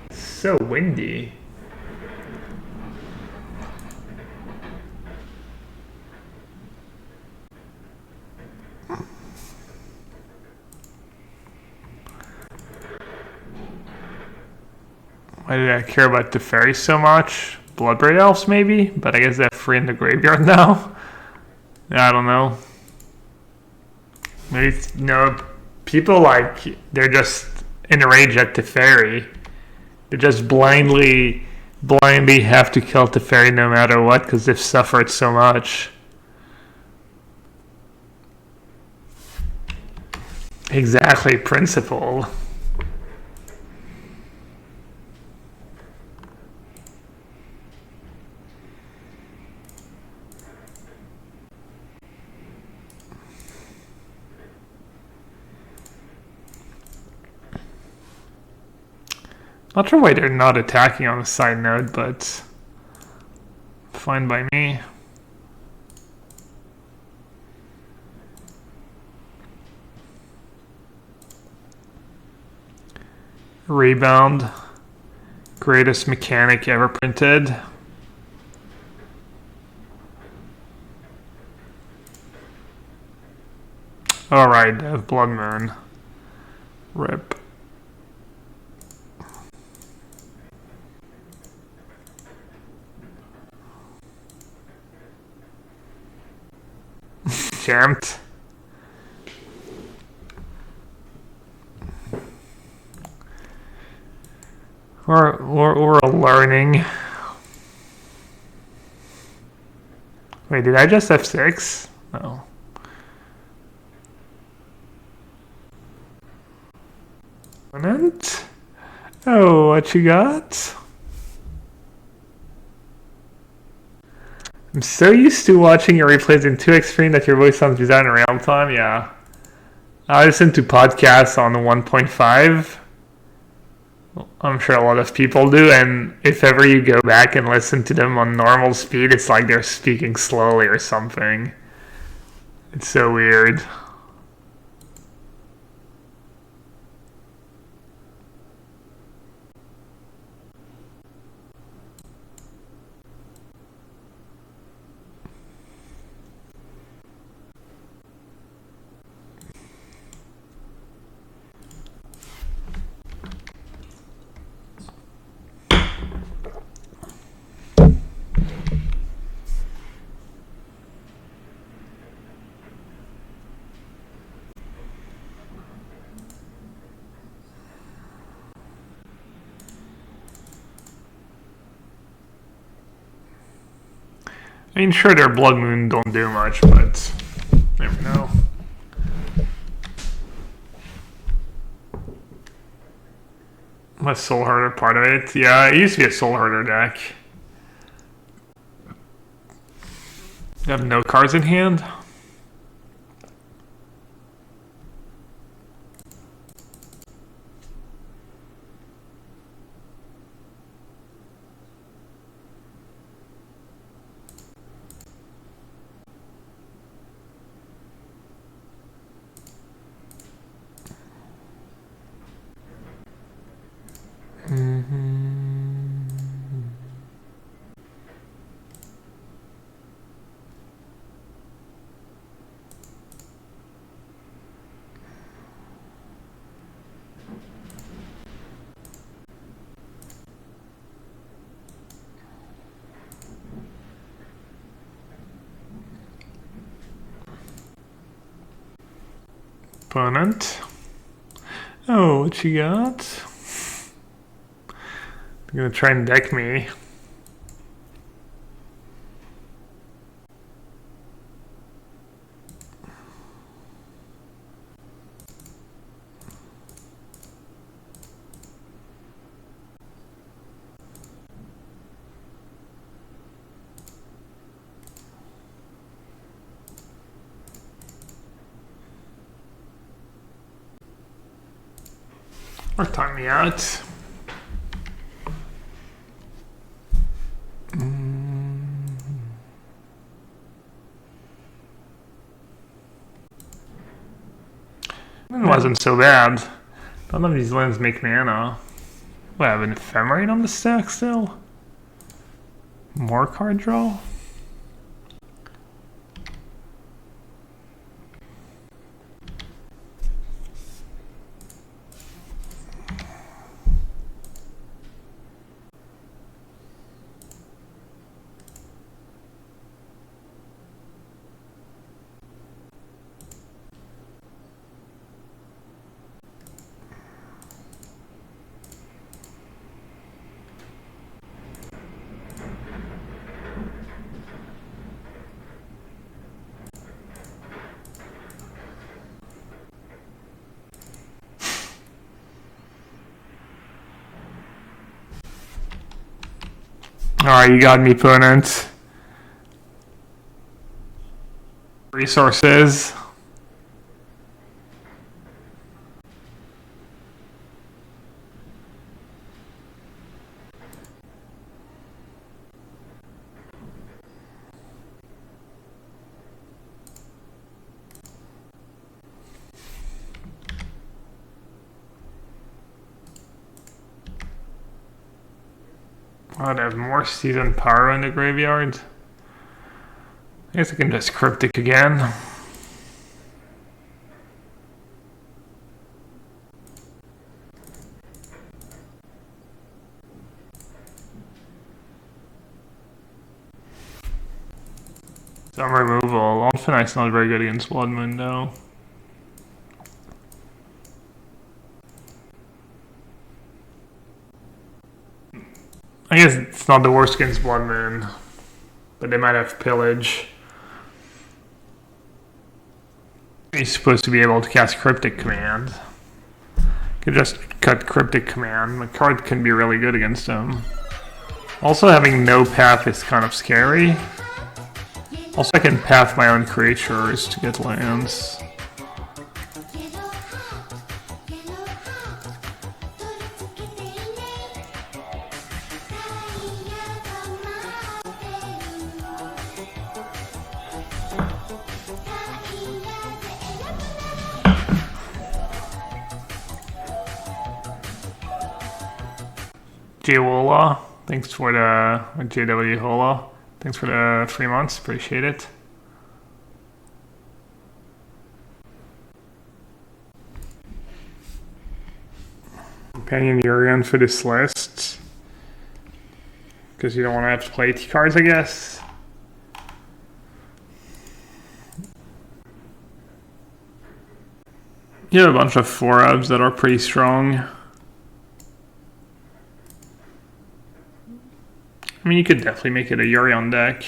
S1: So windy. Why did I care about the fairies so much? Bloodbraid Elves maybe? But I guess they're free in the graveyard now. I don't know. Maybe, people they're just enraged at the fairy. They just blindly have to kill the fairy no matter what because they've suffered so much. Exactly, principle. Not sure why they're not attacking on the side node, but fine by me. Rebound. Greatest mechanic ever printed. Alright, Blood Moon. Rip. Jammed. We're learning. Wait, did I just F6? No. Opponent? Oh, what you got? I'm so used to watching your replays in 2x screen that your voice sounds bizarre in real time. Yeah. I listen to podcasts on the 1.5. I'm sure a lot of people do, and if ever you go back and listen to them on normal speed, it's like they're speaking slowly or something. It's so weird. I mean, sure, their Blood Moon don't do much, but never know. My Soul Herder part of it. Yeah, it used to be a Soul Herder deck. You have no cards in hand? Opponent. Oh, what you got? You're gonna try and deck me. Or time me out. wasn't so bad. None of these lands make mana. What, I have an Ephemerate on the stack still? More card draw? Alright, you got me, opponent. Resources. I'd have more Seasoned Power in the graveyard. I guess I can just Cryptic again. Some removal. Ulfinite's not very good against Blood Moon though. I guess it's not the worst against Blood Moon, but they might have Pillage. He's supposed to be able to cast Cryptic Command. Could just cut Cryptic Command. The card can be really good against him. Also, having no path is kind of scary. Also, I can path my own creatures to get lands. J-Wola, thanks for the JW Hola. Thanks for the 3 months, appreciate it. Companion Urian for this list. Because you don't want to have to play T cards, I guess. You have a bunch of 4-ups that are pretty strong. I mean, you could definitely make it a Urian deck.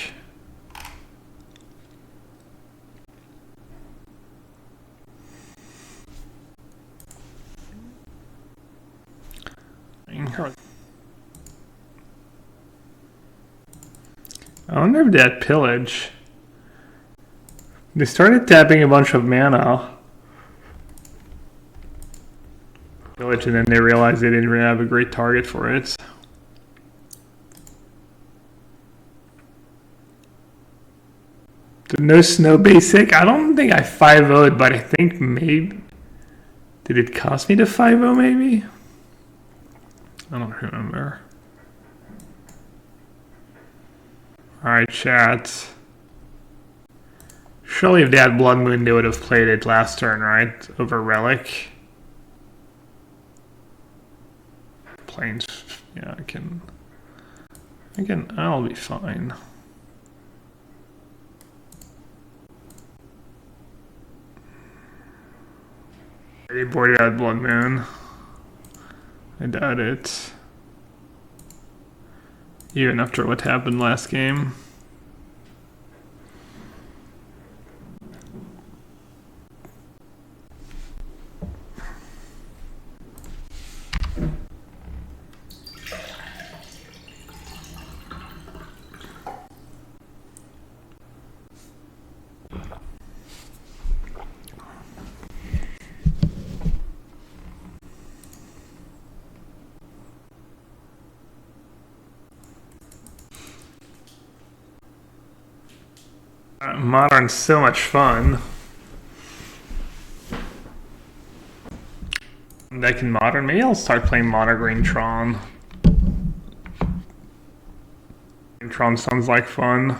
S1: I wonder if they had Pillage. They started tapping a bunch of mana. Pillage, and then they realized they didn't really have a great target for it. No snow basic. I don't think I 5-0'd, but I think maybe... Did it cost me to 5-0 maybe? I don't remember. Alright, chat. Surely if they had Blood Moon, they would have played it last turn, right? Over Relic. Plains. Yeah, I'll be fine. They boarded out Blood Moon. I doubt it. Even after what happened last game. Modern's so much fun. deck in Modern. Maybe I'll start playing Mono Green Tron. Tron sounds like fun.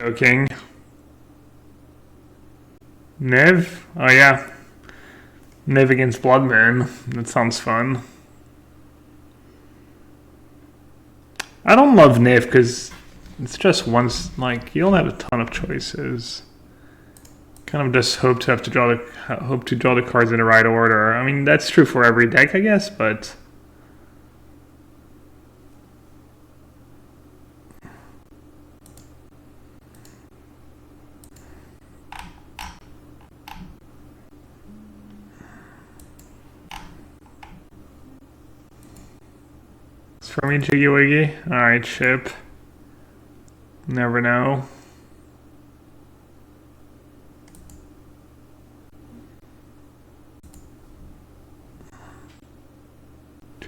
S1: Joking. Niv? Oh yeah. Niv against Bloodman. That sounds fun. I don't love Niv because it's just once, like, you don't have a ton of choices. Kind of just hope to draw the cards in the right order. I mean, that's true for every deck, I guess, but it's for me, Jiggy Wiggy. Alright, ship. Never know.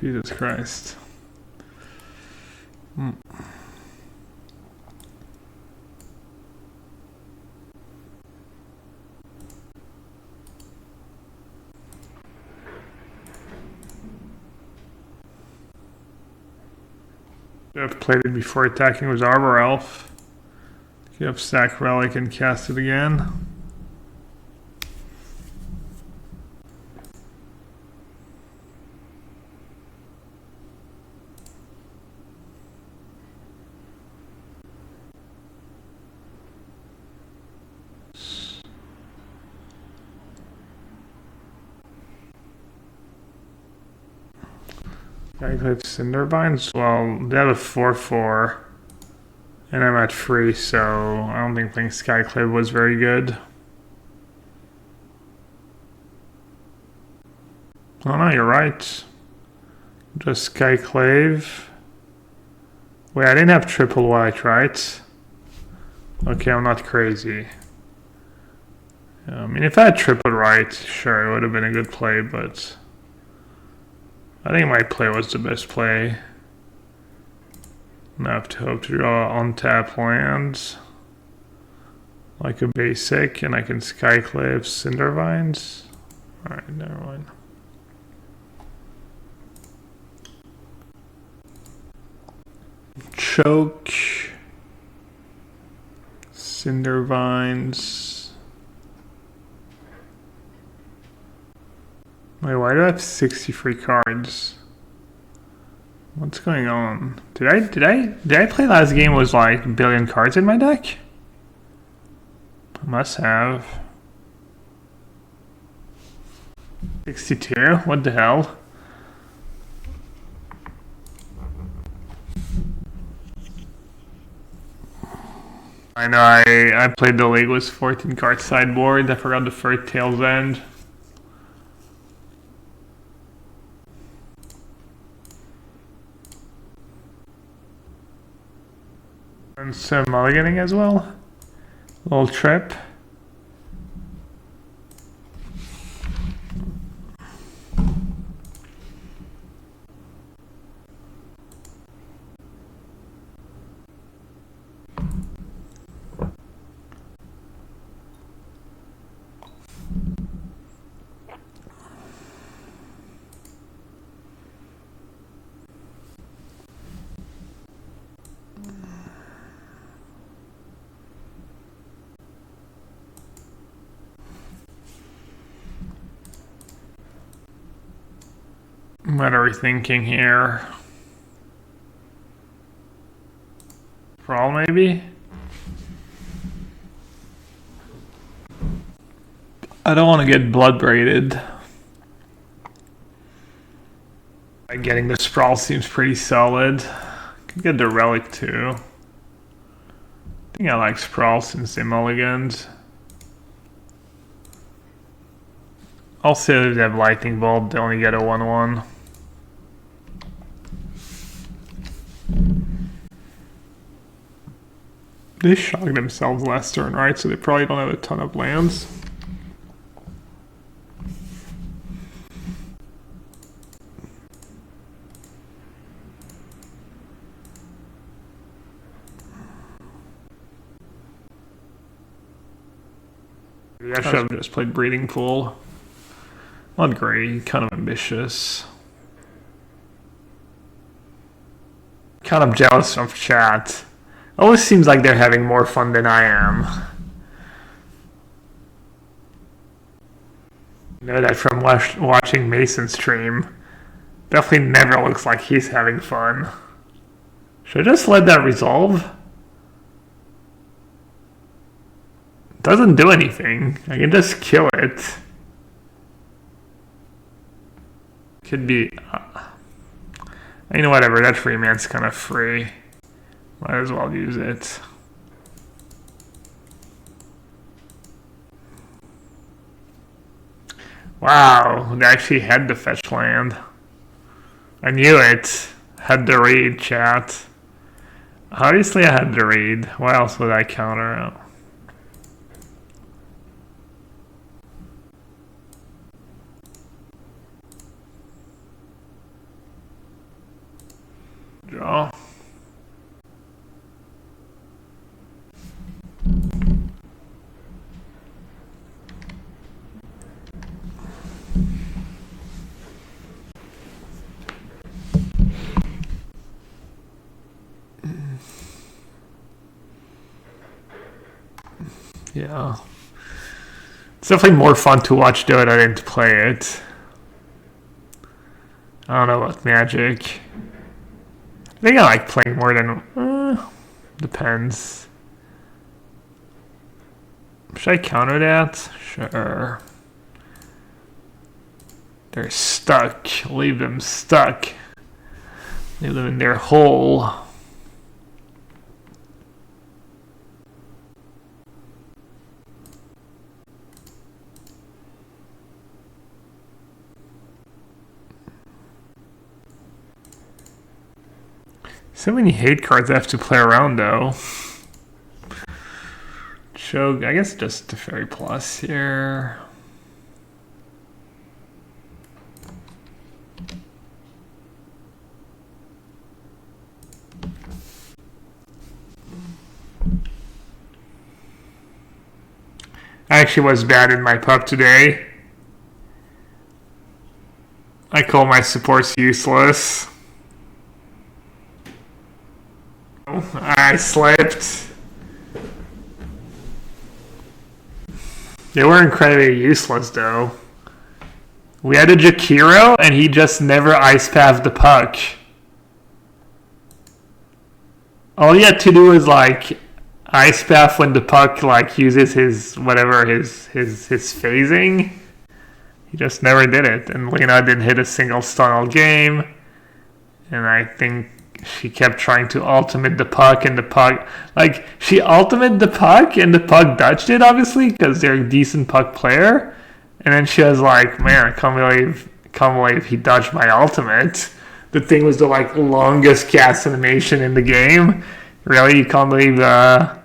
S1: Jesus Christ. I've played it before attacking with Arbor Elf. You have Sack Relic and cast it again. I have Cinderbines. Well, they have a 4/4, and I'm at 3, so I don't think playing Skyclave was very good. Oh no, you're right. Just Skyclave. Wait, I didn't have triple white, right? Okay, I'm not crazy. I mean, if I had triple right, sure, it would have been a good play, but I think my play was the best play. I have to hope to draw on-tap lands like a basic, and I can Skyclave Cindervines. Alright, never mind. Choke. Cindervines. Wait, why do I have 63 cards? What's going on? Did I play last game was like a billion cards in my deck? I must have. 62? What the hell? I know I played the league with 14 card sideboard. I forgot the third Tail's End. And some mulliganing as well. Little trip. What are we thinking here? Brawl maybe? I don't want to get blood braided. Getting the Sprawl seems pretty solid. Could get the Relic too. I think I like Sprawl since they mulliganed. Also, if they have Lightning Bolt, they only get a 1/1. They shocked themselves last turn, right? So they probably don't have a ton of lands. I should have just played Breeding Pool. Not great, kind of ambitious. Kind of jealous of chat. Always seems like they're having more fun than I am. I know that from watching Mason stream. Definitely never looks like he's having fun. Should I just let that resolve? Doesn't do anything. I can just kill it. Could be... you know, whatever, that free man's kind of free. Might as well use it. Wow, they actually had the fetch land. I knew it. Had to read, chat. Obviously I had to read. What else would I counter? Draw. Yeah. It's definitely more fun to watch though than to play it. I don't know about Magic. I think I like playing more than... depends. Should I counter that? Sure. They're stuck. Leave them stuck. Leave them in their hole. So many hate cards I have to play around though. Show, I guess just the Fairy Plus here. I actually was bad in my pub today. I call my supports useless. I slipped. They were incredibly useless though. We had a Jakiro and he just never ice pathed the puck. All he had to do was like ice path when the puck like uses his whatever his phasing. He just never did it. And Lena didn't hit a single stun all game. And I think she kept trying to ultimate the puck and the puck, like she ultimated the puck and the puck dodged it obviously because they're a decent puck player, and then she was like, man, I can't believe he dodged my ultimate. The thing was the like longest cast animation in the game. Really, you can't believe an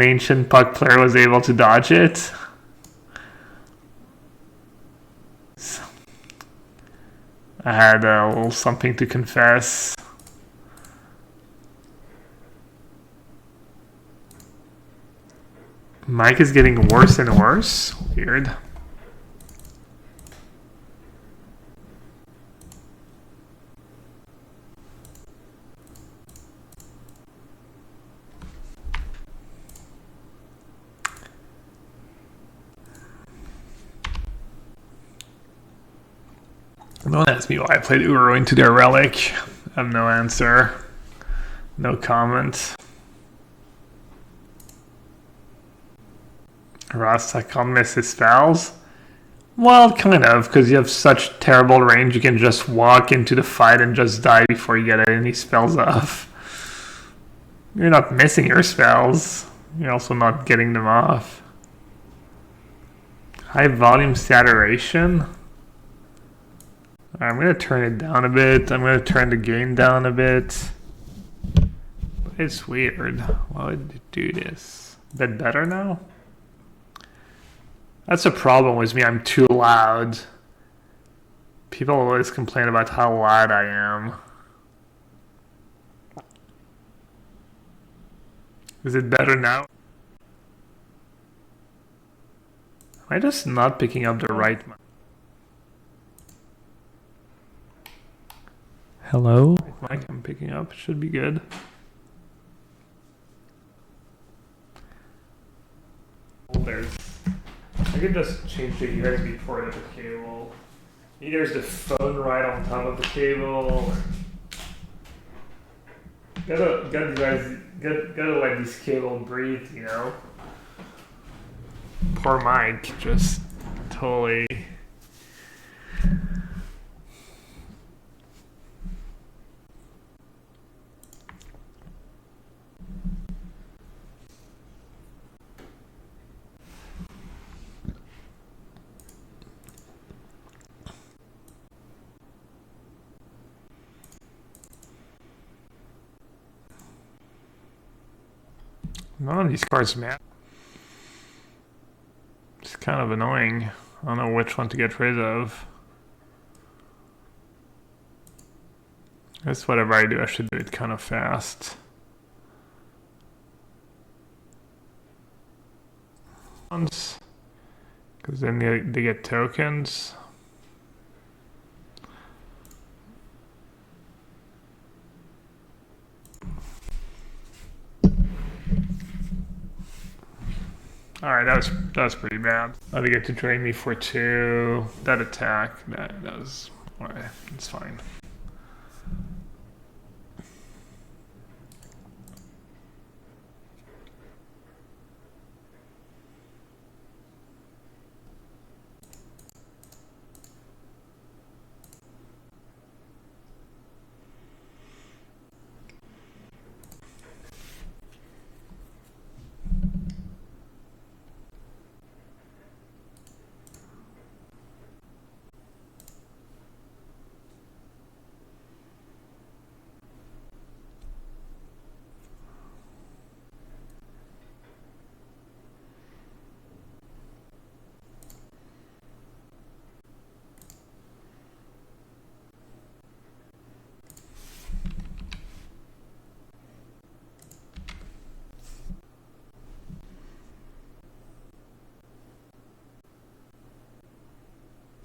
S1: ancient puck player was able to dodge it? I had a little something to confess. Mike is getting worse and worse. Weird. Don't ask me why I played Uro into their relic. I have no answer. No comment. Rasta can't miss his spells? Well, kind of, because you have such terrible range, you can just walk into the fight and just die before you get any spells off. You're not missing your spells. You're also not getting them off. High volume saturation? I'm going to turn it down a bit. I'm going to turn the gain down a bit. It's weird. Why would it do this? A bit better now? That's a problem with me. I'm too loud. People always complain about how loud I am. Is it better now? Am I just not picking up the right mic?
S3: Hello?
S1: Mic I'm picking up should be good. I could just change the USB port of the cable. Either is the phone right on top of the cable. Gotta let this cable breathe, you know. Poor Mike, just totally. None of these cards matter. It's kind of annoying. I don't know which one to get rid of. I guess whatever I do, I should do it kind of fast. Because then they get tokens. Alright, that was pretty bad. Oh, they get to drain me for 2. That attack, that was alright, it's fine.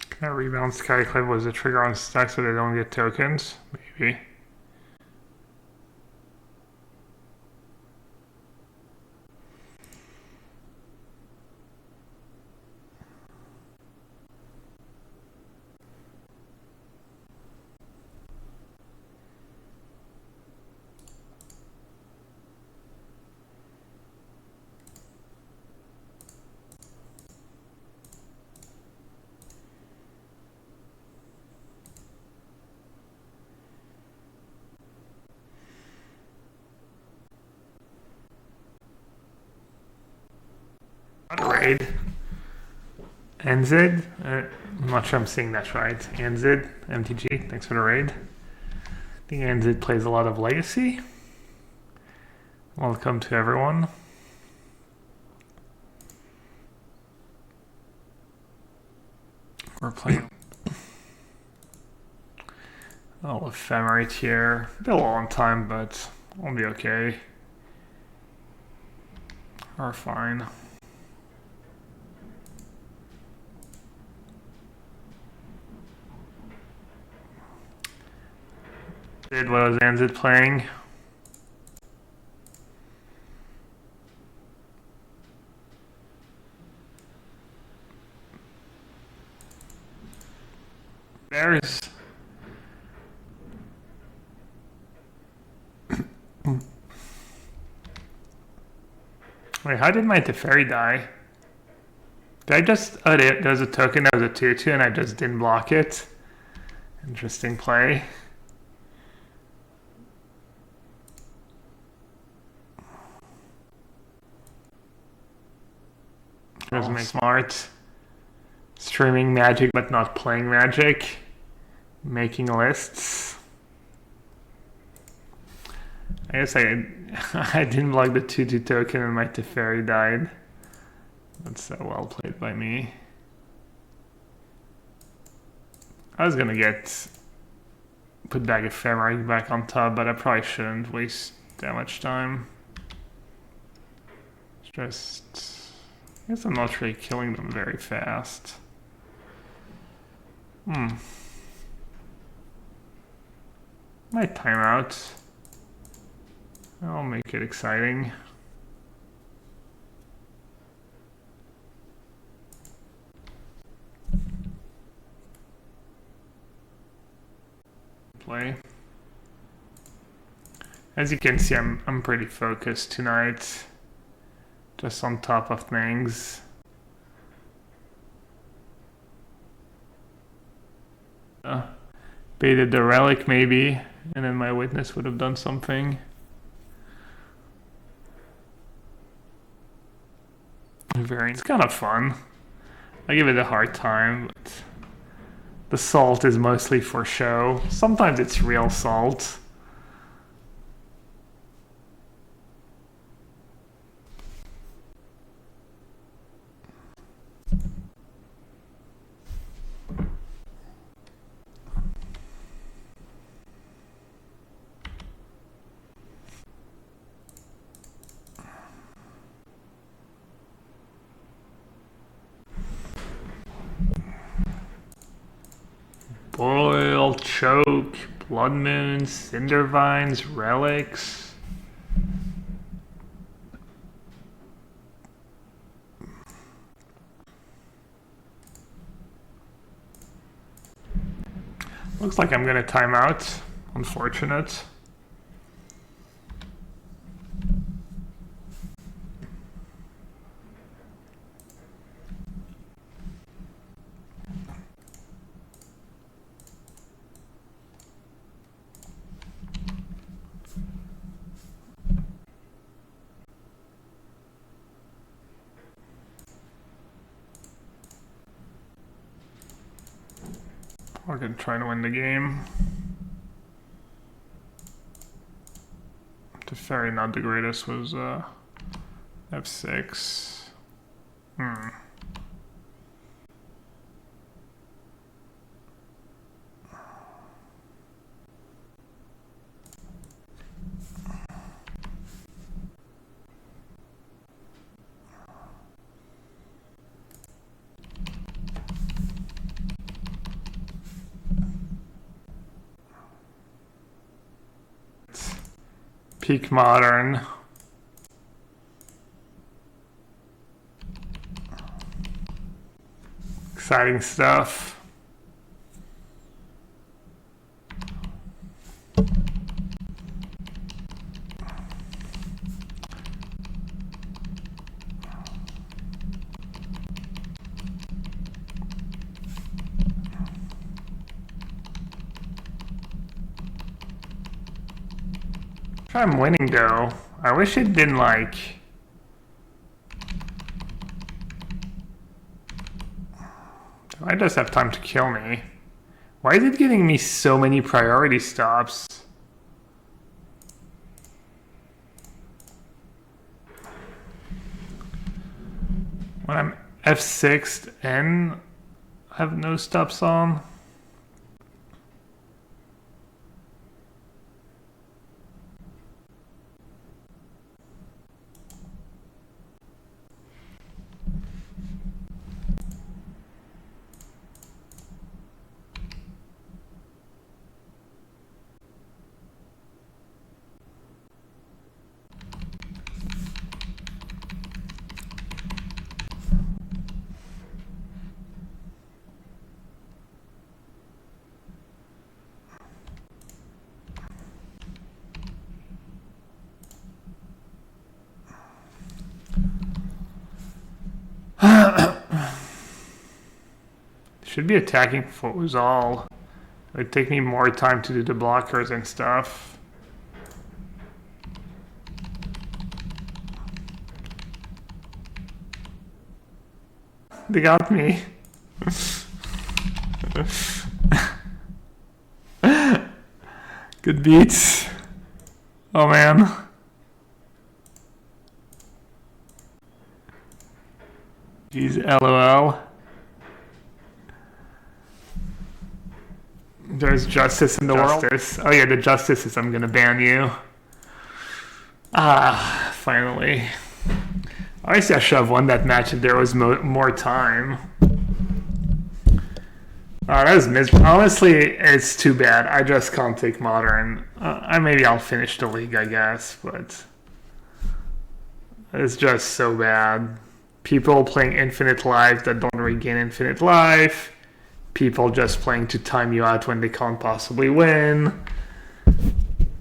S1: Can I rebound Skyclave was a trigger on stack so they don't get tokens? Maybe. Raid. NZ? I'm not sure I'm saying that right. NZ, MTG, thanks for the raid. I think NZ plays a lot of Legacy. Welcome to everyone. We're playing. Oh, Ephemerate here. Been a long time, but I'll be okay. Or fine. What was NZ playing? There's... Wait, how did my Teferi die? Did I just... Oh, there's a token that was a 2-2 and I just didn't block it. Interesting play. Here's my smart. Streaming Magic but not playing Magic. Making lists. I guess I didn't block the 2-2 token and my Teferi died. That's so well played by me. I was gonna put back Ephemerate back on top, but I probably shouldn't waste that much time. Just, I guess I'm not really killing them very fast. Might time out. I'll make it exciting. Play. As you can see, I'm pretty focused tonight. Just on top of things. Baited the relic maybe, and then my witness would have done something. It's kind of fun. I give it a hard time, but the salt is mostly for show. Sometimes it's real salt. Boil, choke, blood moons, cinder vines, relics. Looks like I'm gonna time out. Unfortunate. We're gonna try to win the game. The fairy, not the greatest, was F6. Peak modern. Exciting stuff. I'm winning though. I wish it didn't like... I just have time to kill me. Why is it giving me so many priority stops? When I'm F6 and have no stops on? Should be attacking Fozal. It would take me more time to do the blockers and stuff. They got me. Good beats. Oh man. Jeez, LOL. There's justice in the world. Oh yeah, the justice is I'm gonna ban you. Ah, finally. Obviously I should have won that match if there was more time. That was miserable. Honestly, it's too bad. I just can't take modern. Maybe I'll finish the league, I guess, but it's just so bad. People playing infinite life that don't regain infinite life. People just playing to time you out when they can't possibly win.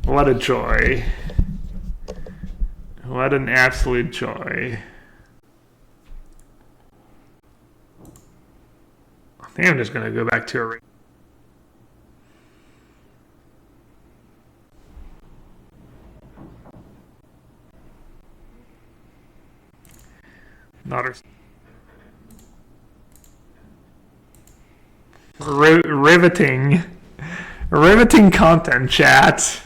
S1: What a joy. What an absolute joy. I think I'm just going to go back to a... Not riveting content, chat.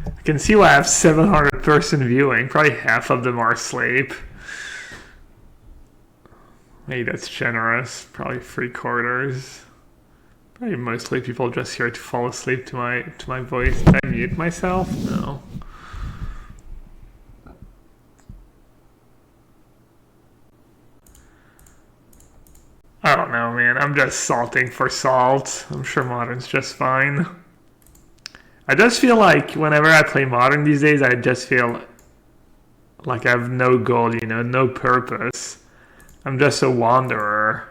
S1: I can see why I have 700 person viewing. Probably half of them are asleep. Maybe that's generous. Probably 3/4. Probably mostly people just here to fall asleep to my voice. Did I mute myself? No. I don't know, man. I'm just salting for salt. I'm sure modern's just fine. I just feel like whenever I play modern these days, I just feel like I have no goal, you know, no purpose. I'm just a wanderer.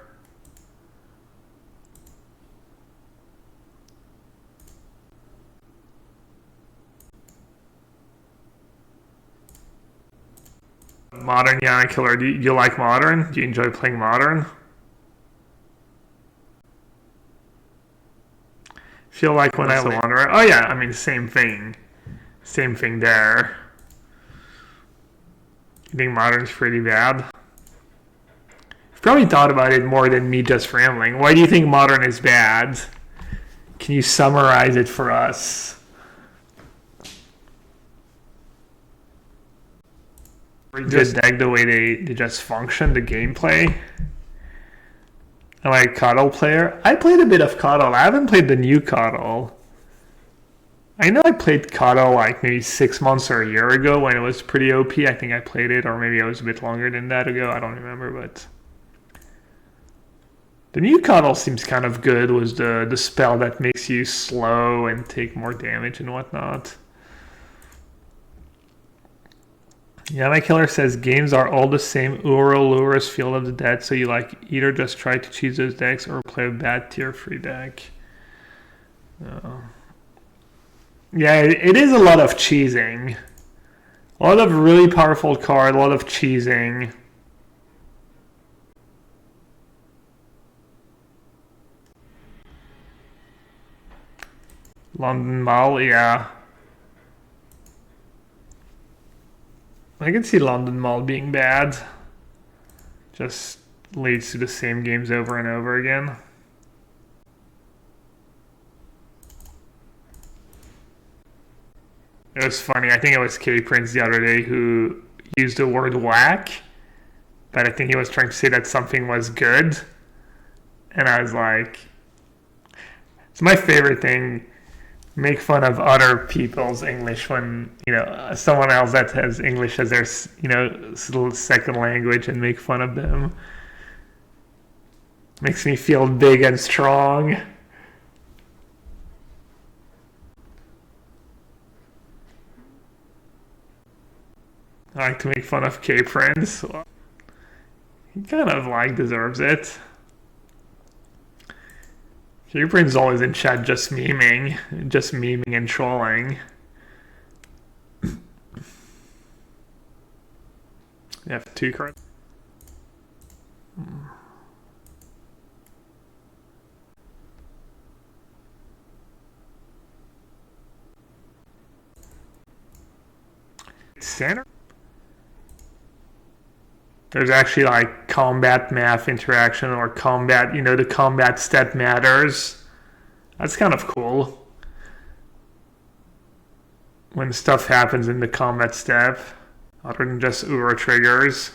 S1: Modern Yana Killer, do you like modern? Do you enjoy playing modern? Feel like when I wander, oh yeah, I mean same thing there. You think modern's pretty bad? You've probably thought about it more than me just rambling. Why do you think modern is bad? Can you summarize it for us? Good deck the way they just function, the gameplay. Am I a Coddle player? I played a bit of Coddle. I haven't played the new Coddle. I know I played Coddle like maybe 6 months or a year ago when it was pretty OP. I think I played it, or maybe it was a bit longer than that ago. I don't remember, but the new Coddle seems kind of good. Was the spell that makes you slow and take more damage and whatnot. Yana Killer says games are all the same. Uro, Lurus, Field of the Dead, so you like either just try to cheese those decks or play a bad tier 3 deck. Yeah, it is a lot of cheesing. A lot of really powerful card, a lot of cheesing. London Mall, yeah. I can see London Mall being bad. Just leads to the same games over and over again. It was funny. I think it was Kitty Prince the other day who used the word whack, but I think he was trying to say that something was good. And I was like, it's my favorite thing. Make fun of other people's English when, you know, someone else that has English as their, you know, second language, and make fun of them. Makes me feel big and strong. I like to make fun of K-Prince. He kind of like deserves it. K-Prince always in chat just memeing and trolling. You have 2 cards. Center. There's actually like combat math interaction or combat, you know, the combat stat matters. That's kind of cool. When stuff happens in the combat step, other than just Uro triggers.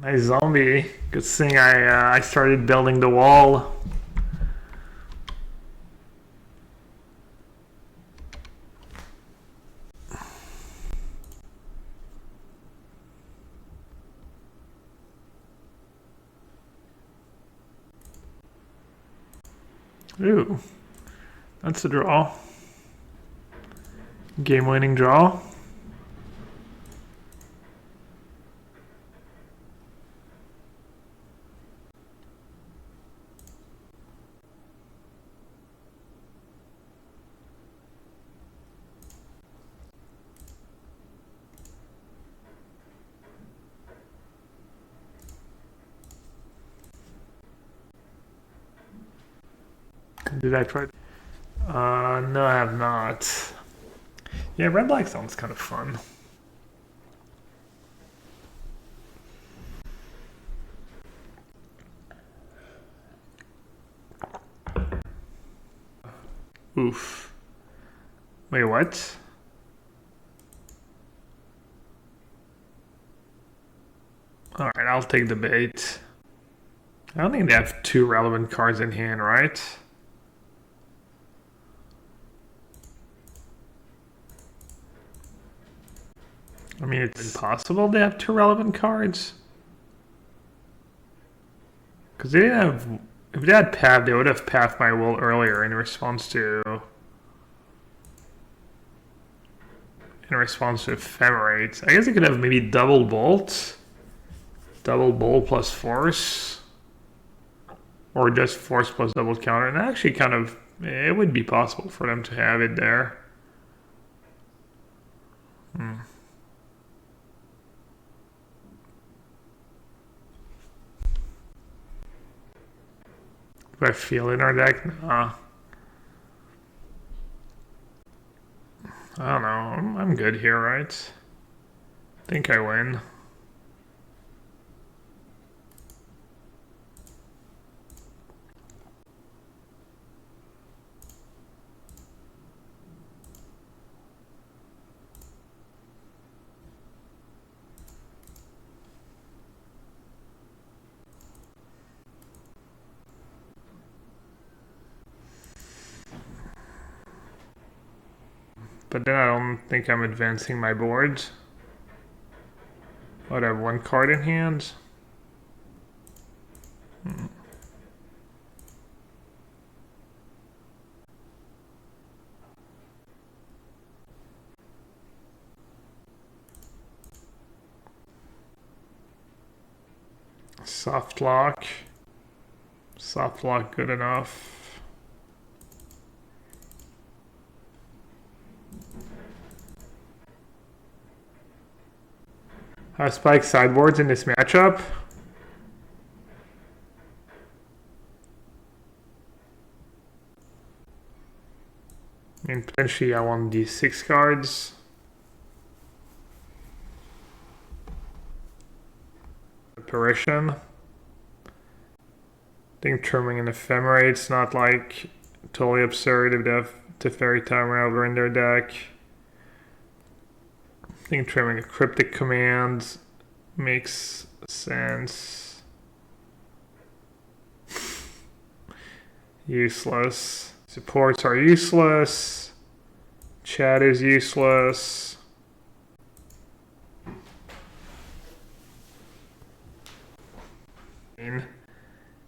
S1: Nice zombie. Good thing I started building the wall. Ooh, that's a draw. Game-winning draw. Did I try? No, I have not. Yeah, red black sounds kind of fun. Oof. Wait, what? Alright, I'll take the bait. I don't think they have 2 relevant cards in hand, right? I mean, it's impossible they have 2 relevant cards. Because they didn't have... If they had Path, they would have Path my Will earlier in response to... Ephemerate. I guess they could have maybe double Bolt. Double Bolt plus Force. Or just Force plus double counter. And actually kind of... It would be possible for them to have it there. Do I feel in our deck? Nah. I don't know. I'm good here, right? I think I win. But then I don't think I'm advancing my board. What, I have 1 card in hand? Soft lock. Soft lock good enough. I spike sideboards in this matchup. I mean, potentially I want these 6 cards. Apparition. I think trimming an Ephemerate's not like totally absurd if they have Teferi Timer Elder in their deck. I think trimming a Cryptic Command makes sense. Useless. Supports are useless. Chat is useless.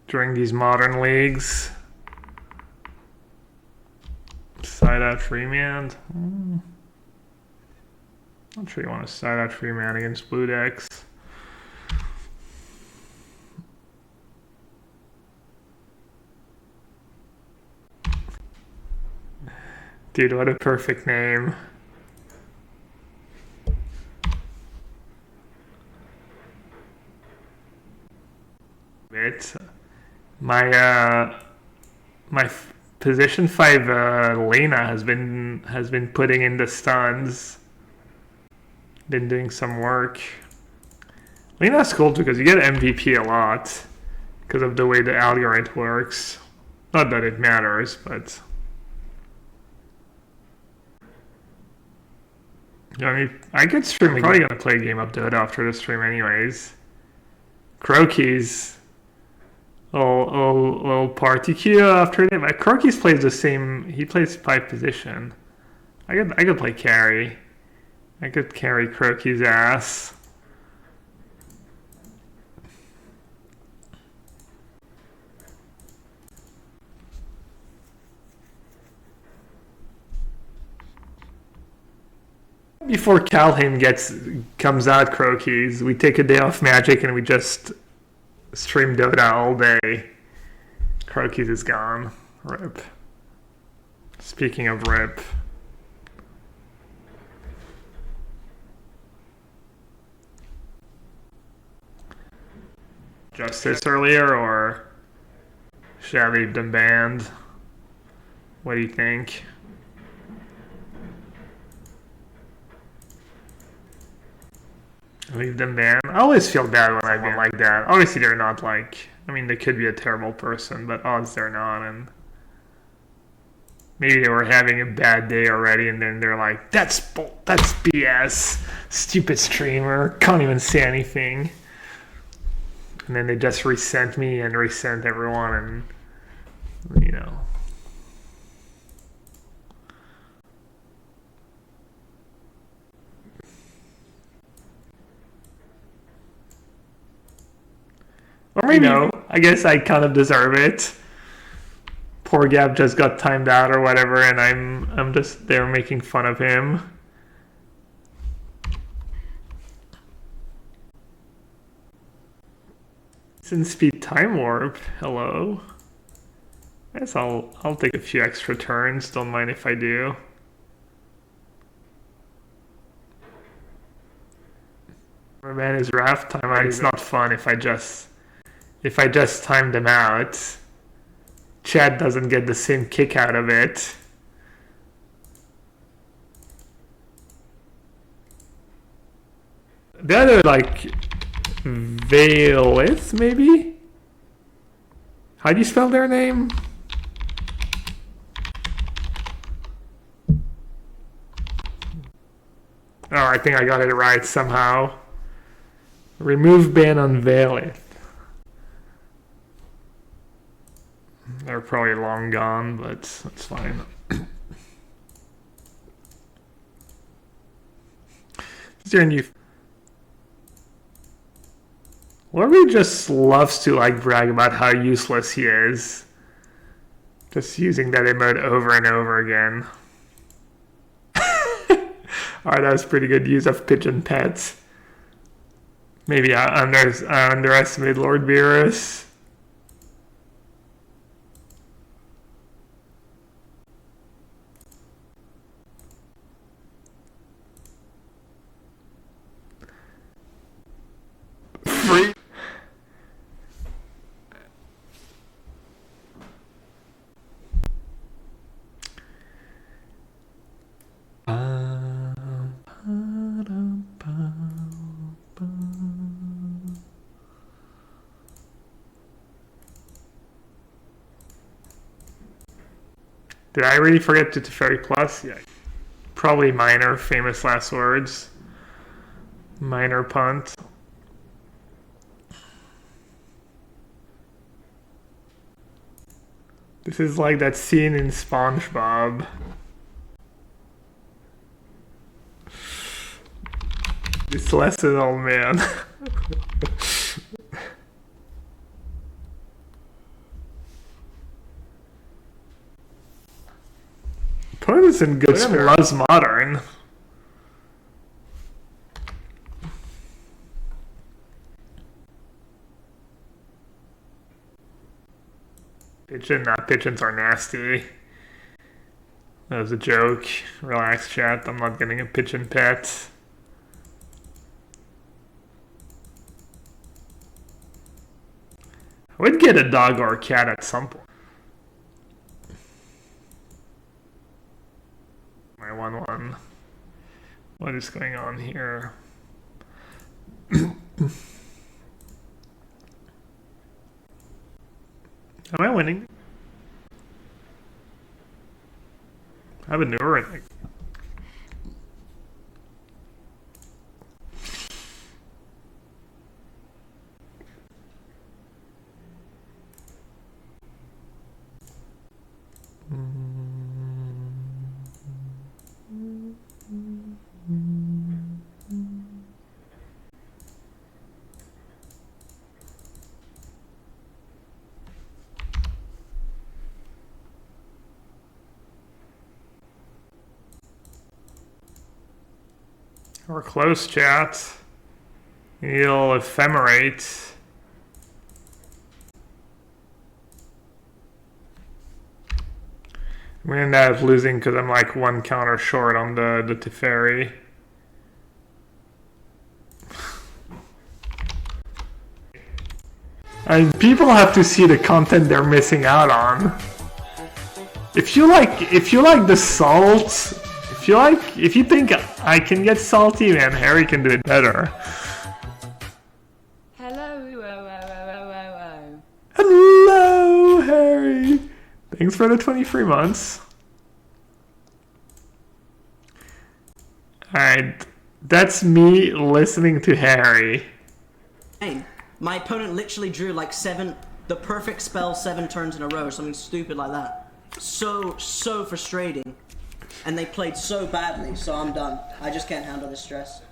S1: During these modern leagues. Side out Freeman. Not sure you want to side out Freeman against blue decks. Dude, what a perfect name. My position 5 Lena has been putting in the stuns. Been doing some work. Lena's cool too because you get MVP a lot because of the way the algorithm works. Not that it matters, but I mean, I could stream. I'm probably gonna play a game of Dota after the stream, anyways. Croaky's little party queue after him. Croaky's plays the same. He plays 5 position. I could play carry. I could carry Croaky's ass. Before Calhoun comes out, Croaky's, we take a day off Magic and we just stream Dota all day. Croaky's is gone. RIP. Speaking of RIP. Justice earlier, or should I leave them banned? What do you think? Leave them banned? I always feel bad when I've been like that. Obviously they're not like, I mean they could be a terrible person, but odds they're not, and maybe they were having a bad day already and then they're like, that's BS, stupid streamer, can't even say anything. And then they just resent me and resent everyone, and you know. Or maybe, I guess I kind of deserve it. Poor Gab just got timed out or whatever, and I'm just there making fun of him. Speed time warp. Hello. I guess I'll take a few extra turns. Don't mind if I do. Man is raft time. It's not fun if I just time them out. Chad doesn't get the same kick out of it. The other like Veilith, maybe? How do you spell their name? Oh, I think I got it right somehow. Remove ban on Veilith. They're probably long gone, but that's fine. Is there a new... Lorby just loves to like brag about how useless he is. Just using that emote over and over again. Alright, that was pretty good use of pigeon pets. Maybe I underestimated Lord Beerus. Free. Did I really forget to Teferi Plus? Yeah. Probably minor, famous last words. Minor punt. This is like that scene in SpongeBob. This lesson, old man. Opponent's in good sport. Loves modern. Pigeons are nasty. That was a joke. Relax, chat. I'm not getting a pigeon pet. I would get a dog or a cat at some point. My 1-1. What is going on here? Am I winning? I have a newer, I think. Or close, chat. He'll ephemerate. I'm gonna end up losing because I'm like one counter short on the Teferi. And people have to see the content they're missing out on. If you like the salt, if you think I can get salty, man, Harry can do it better. Hello, Harry. Thanks for the 23 months. Alright, that's me listening to Harry.
S3: My opponent literally drew like the perfect spell 7 turns in a row, something stupid like that. So frustrating. And they played so badly, so I'm done. I just can't handle this stress.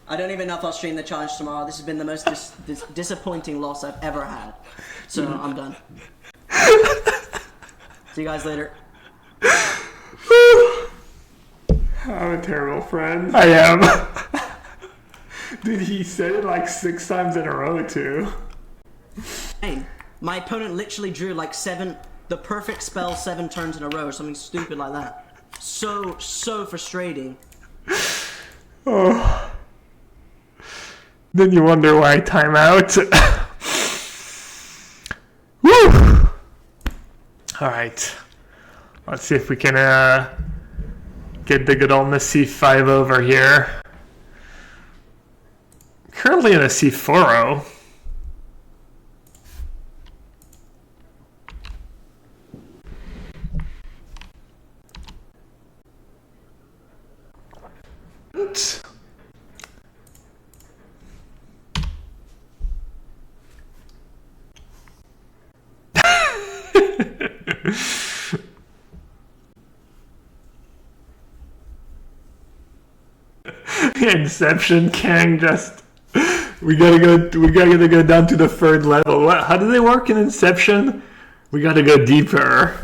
S3: I don't even know if I'll stream the challenge tomorrow. This has been the most disappointing loss I've ever had. So I'm done. See you guys later.
S1: I'm a terrible friend. I am. Dude, he said it like 6 times in a row, too.
S3: My opponent literally drew like the perfect spell 7 turns in a row, something stupid like that. So frustrating.
S1: Oh. Then you wonder why I time out. Woo! Alright. Let's see if we can get the good old Nassif 5 over here. Currently in a C4-0. Inception, Kang just we gotta go down to the 3rd level. What, how do they work in Inception? We gotta go deeper.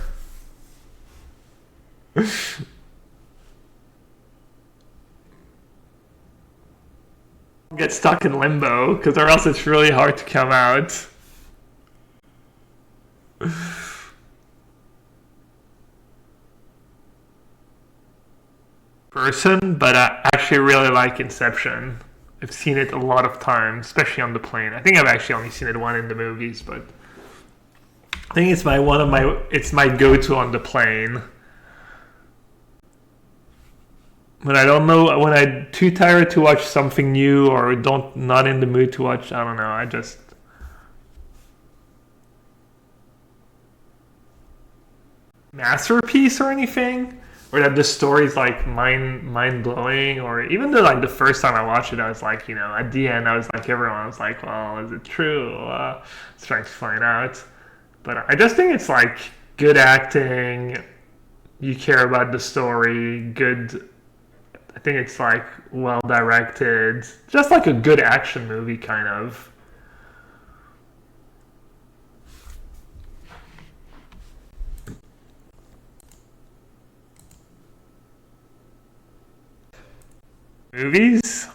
S1: Get stuck in limbo, because or else it's really hard to come out. Person, but I actually really like Inception. I've seen it a lot of times, especially on the plane. I think I've actually only seen it one in the movies, but I think it's my go-to on the plane. When I don't know, when I'm too tired to watch something new or not in the mood to watch, I don't know, I just masterpiece or anything, or that the story's like mind blowing, or even though like the first time I watched it, I was like, you know, at the end I was like everyone, I was like, well, is it true? I was trying to find out, but I just think it's like good acting. You care about the story, good. I think it's like well directed, just like a good action movie kind of. Movies?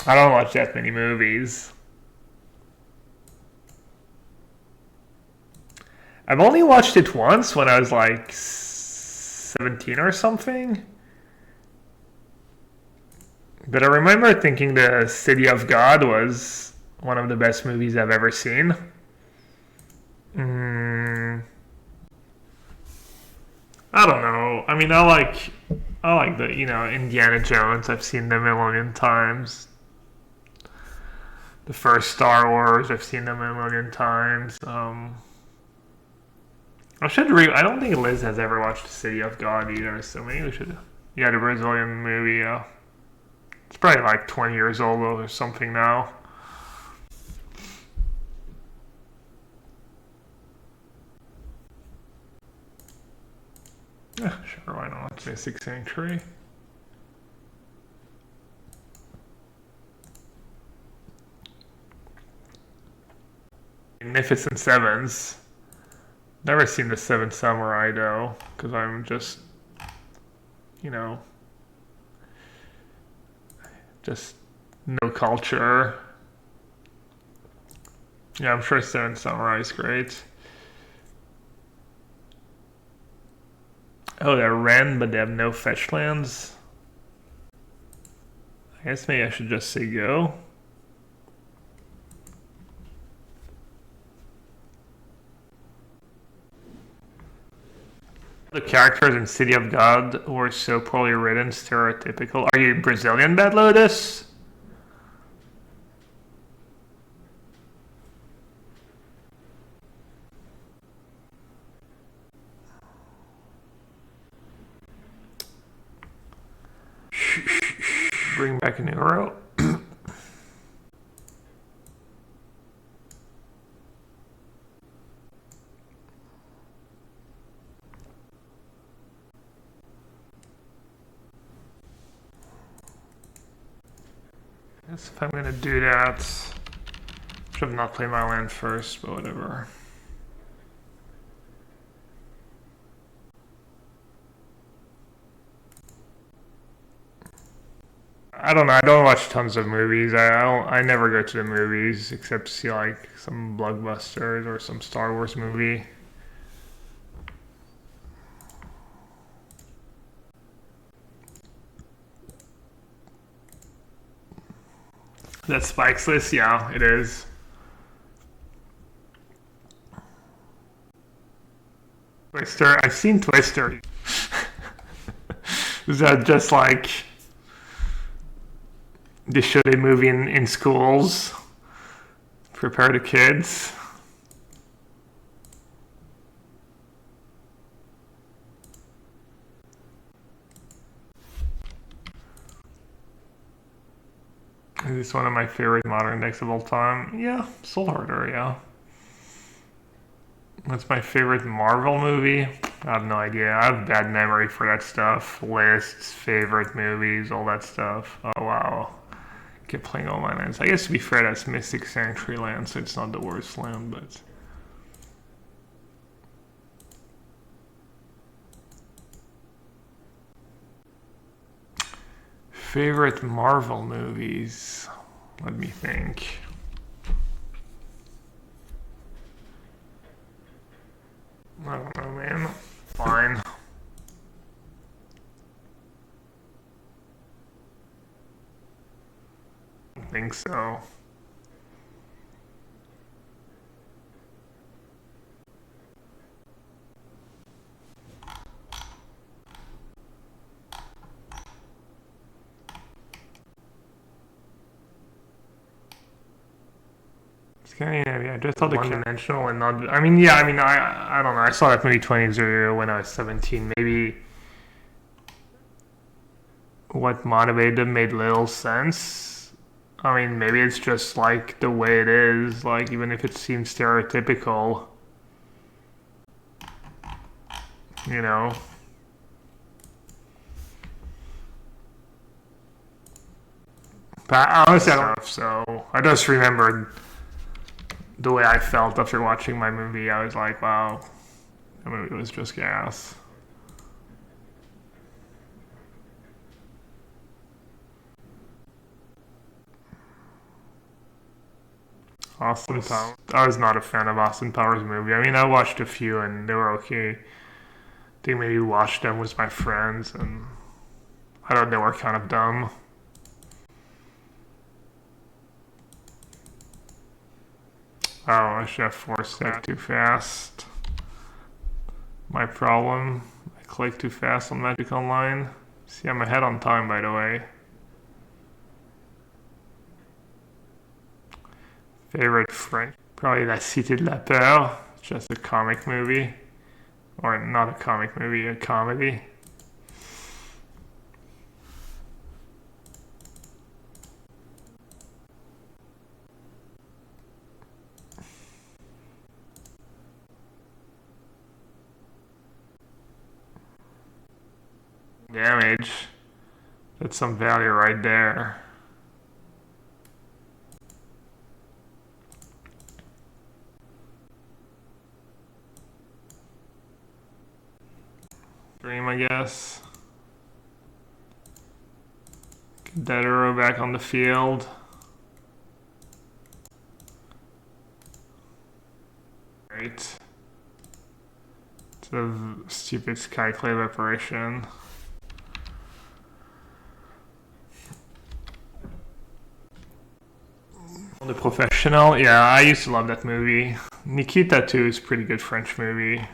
S1: I don't watch that many movies. I've only watched it once when I was like 17 or something. But I remember thinking The City of God was one of the best movies I've ever seen. I don't know. I mean, I like the, you know, Indiana Jones. I've seen them a million times. The first Star Wars, I've seen them a million times. I don't think Liz has ever watched The City of God either, so maybe we should. Yeah, the Brazilian movie, yeah. It's probably like 20 years old or something now. Yeah, sure, why not? Mystic Sanctuary. Magnificent Sevens. Never seen the Seven Samurai though, because I'm just you know, just no culture. Yeah, I'm sure Seven Samurai is great. Oh, they're Ren, but they have no fetch lands. I guess maybe I should just say go. The characters in City of God were so poorly written, stereotypical. Are you Brazilian, Bad Lotus? Bring back a Neuro. Guess if I'm gonna do that, should have not played my land first, but whatever. I don't know. I don't watch tons of movies. I never go to the movies except to see like some blockbusters or some Star Wars movie. That's Spike's list? Yeah, it is. Twister. I've seen Twister. Is that just like they show a movie in schools? Prepare the kids. Is this one of my favorite modern decks of all time? Yeah, Soul Harder, yeah. What's my favorite Marvel movie? I have no idea. I have bad memory for that stuff. Lists, favorite movies, all that stuff. Oh wow. Keep playing all my lands. I guess to be fair, that's Mystic Sanctuary land, so it's not the worst land, but... Favorite Marvel movies? Let me think. I don't know, man. Fine. I think so. Scandinavia, I just thought the one-dimensional and not. I mean, yeah. I mean, I don't know. I saw that movie 20 years ago when I was 17. Maybe what motivated them made little sense. I mean, maybe it's just like the way it is. Like, even if it seems stereotypical, you know. But honestly, I don't know. So I just remembered the way I felt after watching my movie. I was like, wow, that movie was just gas. Austin Powers. I was not a fan of Austin Powers' movie. I mean, I watched a few and they were okay. I think maybe watched them with my friends, and I thought they were kind of dumb. Oh, I should have forced that too fast. My problem. I click too fast on Magic Online. See, I'm ahead on time, by the way. Favorite French? Probably La Cité de la Peur. It's just a comic movie. Or not a comic movie, a comedy. Damage. That's some value right there. Dream, I guess. Dead arrow back on the field. Right. It's a stupid skyclave apparition. The Professional, yeah, I used to love that movie. Nikita 2 is a pretty good French movie.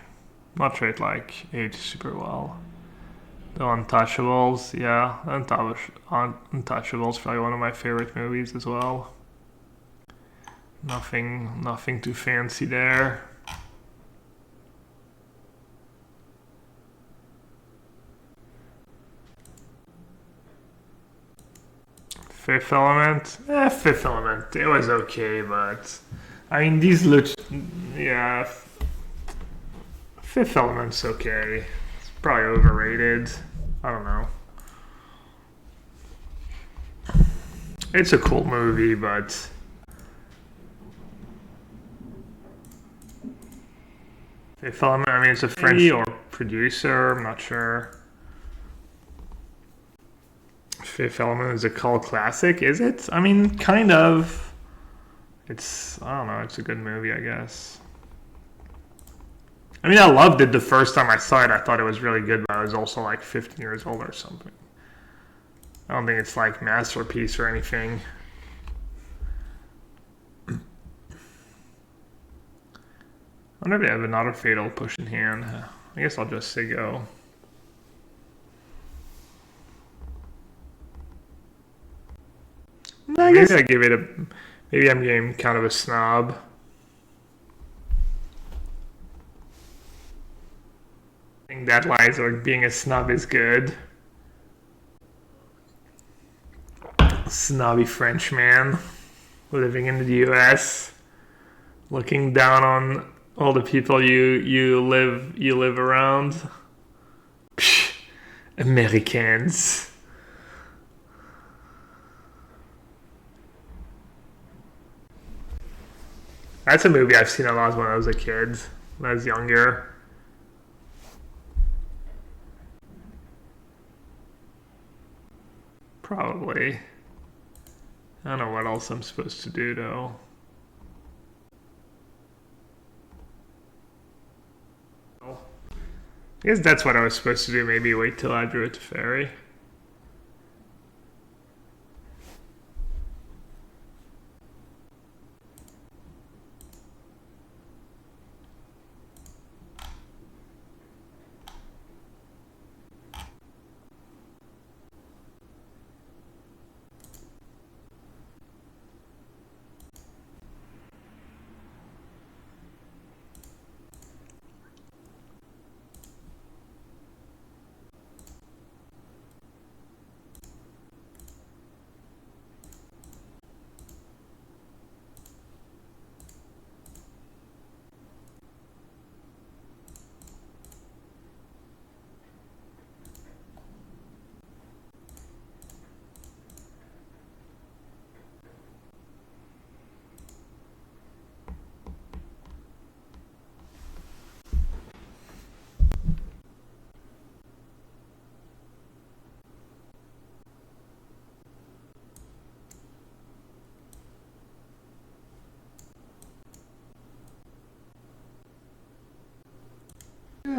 S1: Not sure it like aged super well. The Untouchables, yeah, Untouchables probably one of my favorite movies as well. Nothing too fancy there. Fifth Element? Fifth Element. It was okay, but I mean these look, yeah. Fifth Element's okay. It's probably overrated. I don't know. It's a cool movie, but Fifth Element. I mean, it's a French or producer. I'm not sure. Fifth Element is a cult classic, is it? I mean, kind of. It's, I don't know, it's a good movie, I guess. I mean, I loved it the first time I saw it. I thought it was really good, but I was also like 15 years old or something. I don't think it's like masterpiece or anything. I wonder if they have another fatal push in hand. I guess I'll just say go. I guess I give it a. Maybe I'm getting kind of a snob. I think that lies or being a snob is good. Snobby French man living in the US, looking down on all the people you live around. Psh, Americans. That's a movie I've seen a lot when I was a kid, when I was younger. Probably. I don't know what else I'm supposed to do though. I guess that's what I was supposed to do, maybe wait till I drew it to Fairy.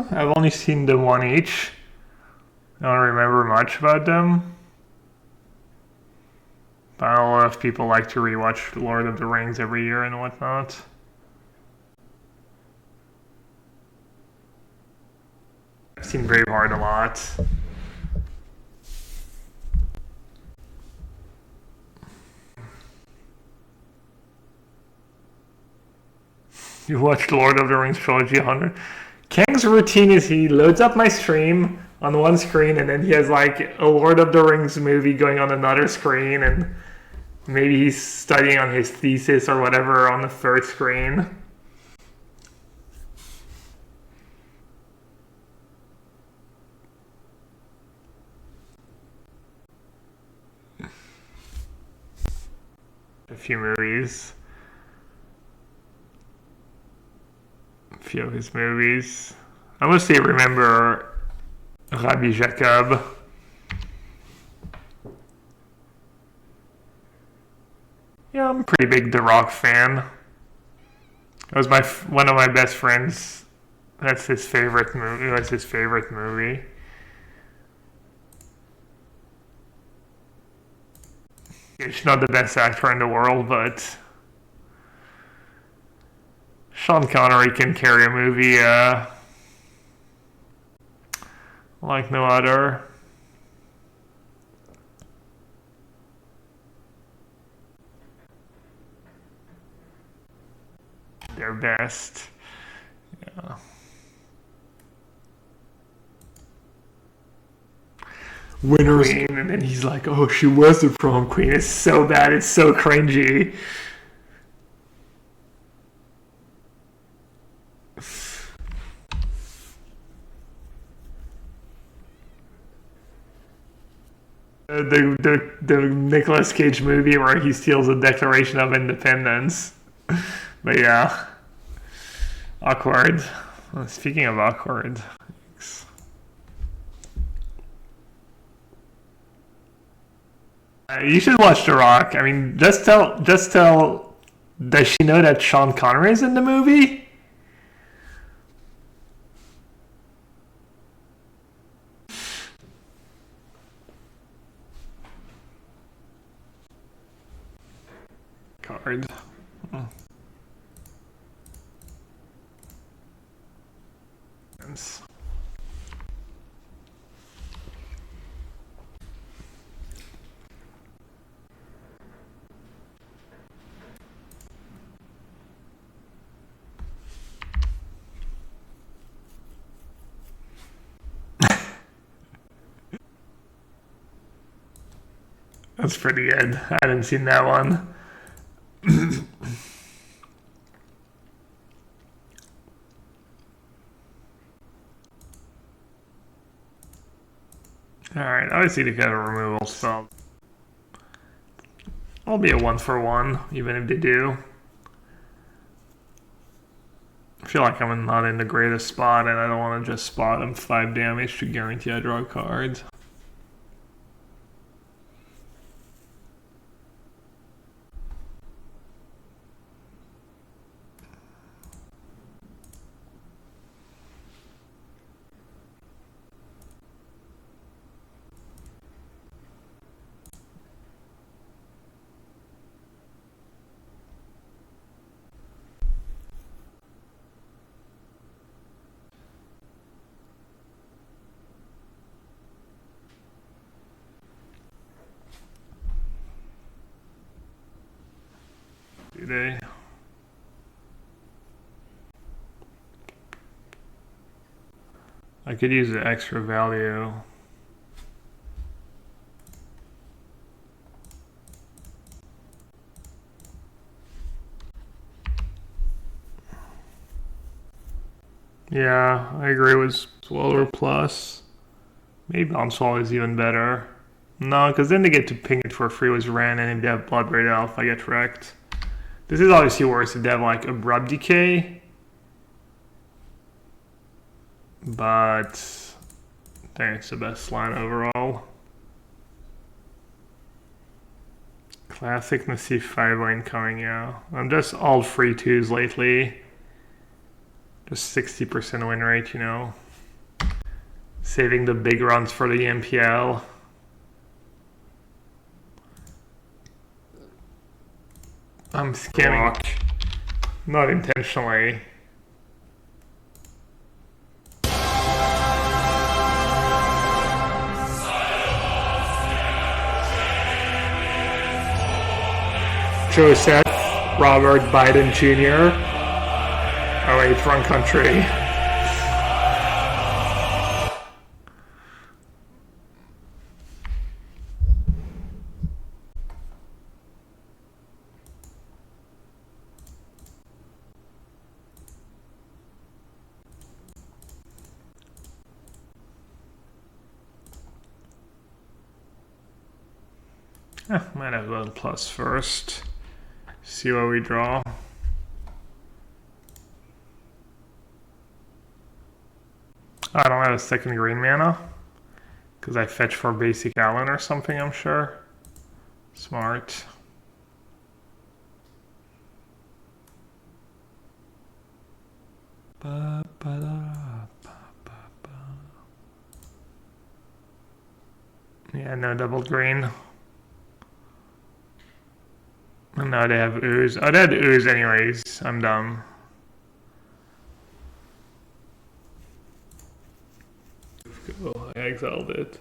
S1: I've only seen the one each. I don't remember much about them. But I know a lot of people like to rewatch Lord of the Rings every year and whatnot. I've seen Braveheart a lot. You watched Lord of the Rings trilogy 100. Kang's routine is he loads up my stream on one screen and then he has like a Lord of the Rings movie going on another screen and maybe he's studying on his thesis or whatever on the third screen. A few movies. A few of his movies. I mostly remember Rabbi Jacob. Yeah, I'm a pretty big The Rock fan. It was one of my best friends. That's his favorite movie. That's his favorite movie. He's not the best actor in the world, but Sean Connery can carry a movie like no other. Their best. Yeah. Winner's Queen, and then he's like, "Oh, she was the prom queen." It's so bad. It's so cringy. The Nicolas Cage movie where he steals the Declaration of Independence. But yeah, awkward. Well, speaking of awkward, you should watch The Rock. I mean, just tell. Does she know that Sean Connery is in the movie? Card. That's pretty good. I hadn't seen that one. Alright, obviously to get a removal spell. I'll be a 1-for-1, even if they do. I feel like I'm not in the greatest spot, and I don't want to just spot him 5 damage to guarantee I draw a card. Do they? I could use the extra value. Yeah, I agree with Swallow plus. Maybe Bouncewall is even better. No, because then they get to ping it for free with Ren, and if they have Bloodbraid Elf, I get wrecked. This is obviously worse if they have like Abrupt Decay. But I think it's the best line overall. Classic Nassif 5-lane coming, yeah. I'm just all free 2s lately. Just 60% win rate, you know. Saving the big runs for the MPL. I'm scanning. Not intentionally. Joseph Robert Biden Jr. Oh wait, wrong country. Might have a little plus first. See what we draw. I don't have a second green mana because I fetch for basic Allen or something, I'm sure. Smart. Yeah, no double green. And now they have ooze. Oh, they had ooze anyways. I'm dumb. Cool. I exiled it.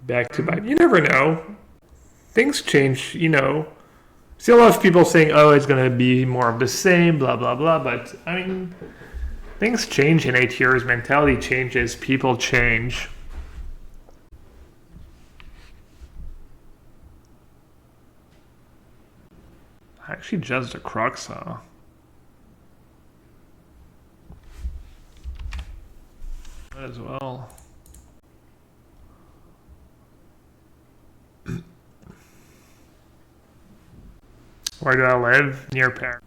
S1: Back to Bant. You never know. Things change, you know. See a lot of people saying, oh, it's going to be more of the same, blah, blah, blah. But, I mean, things change in 8 years. Mentality changes. People change. I actually just a Croxa. Might as well. Where do I live? Near Paris.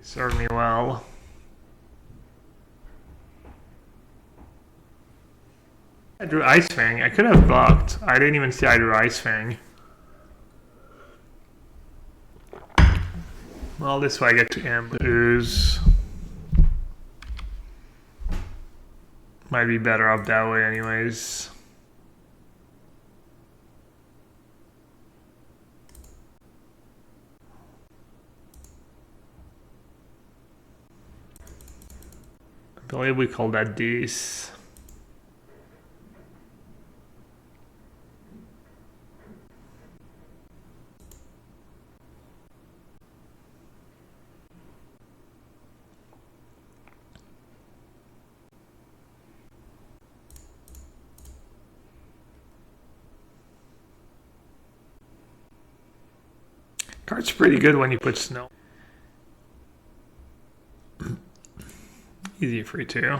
S1: Served me well. I drew Ice Fang. I could have blocked. I didn't even see I drew Ice Fang. Well, this way I get to ooze. Might be better off that way anyways. I believe we call that Deuce. Card's pretty good when you put snow. Easy free too.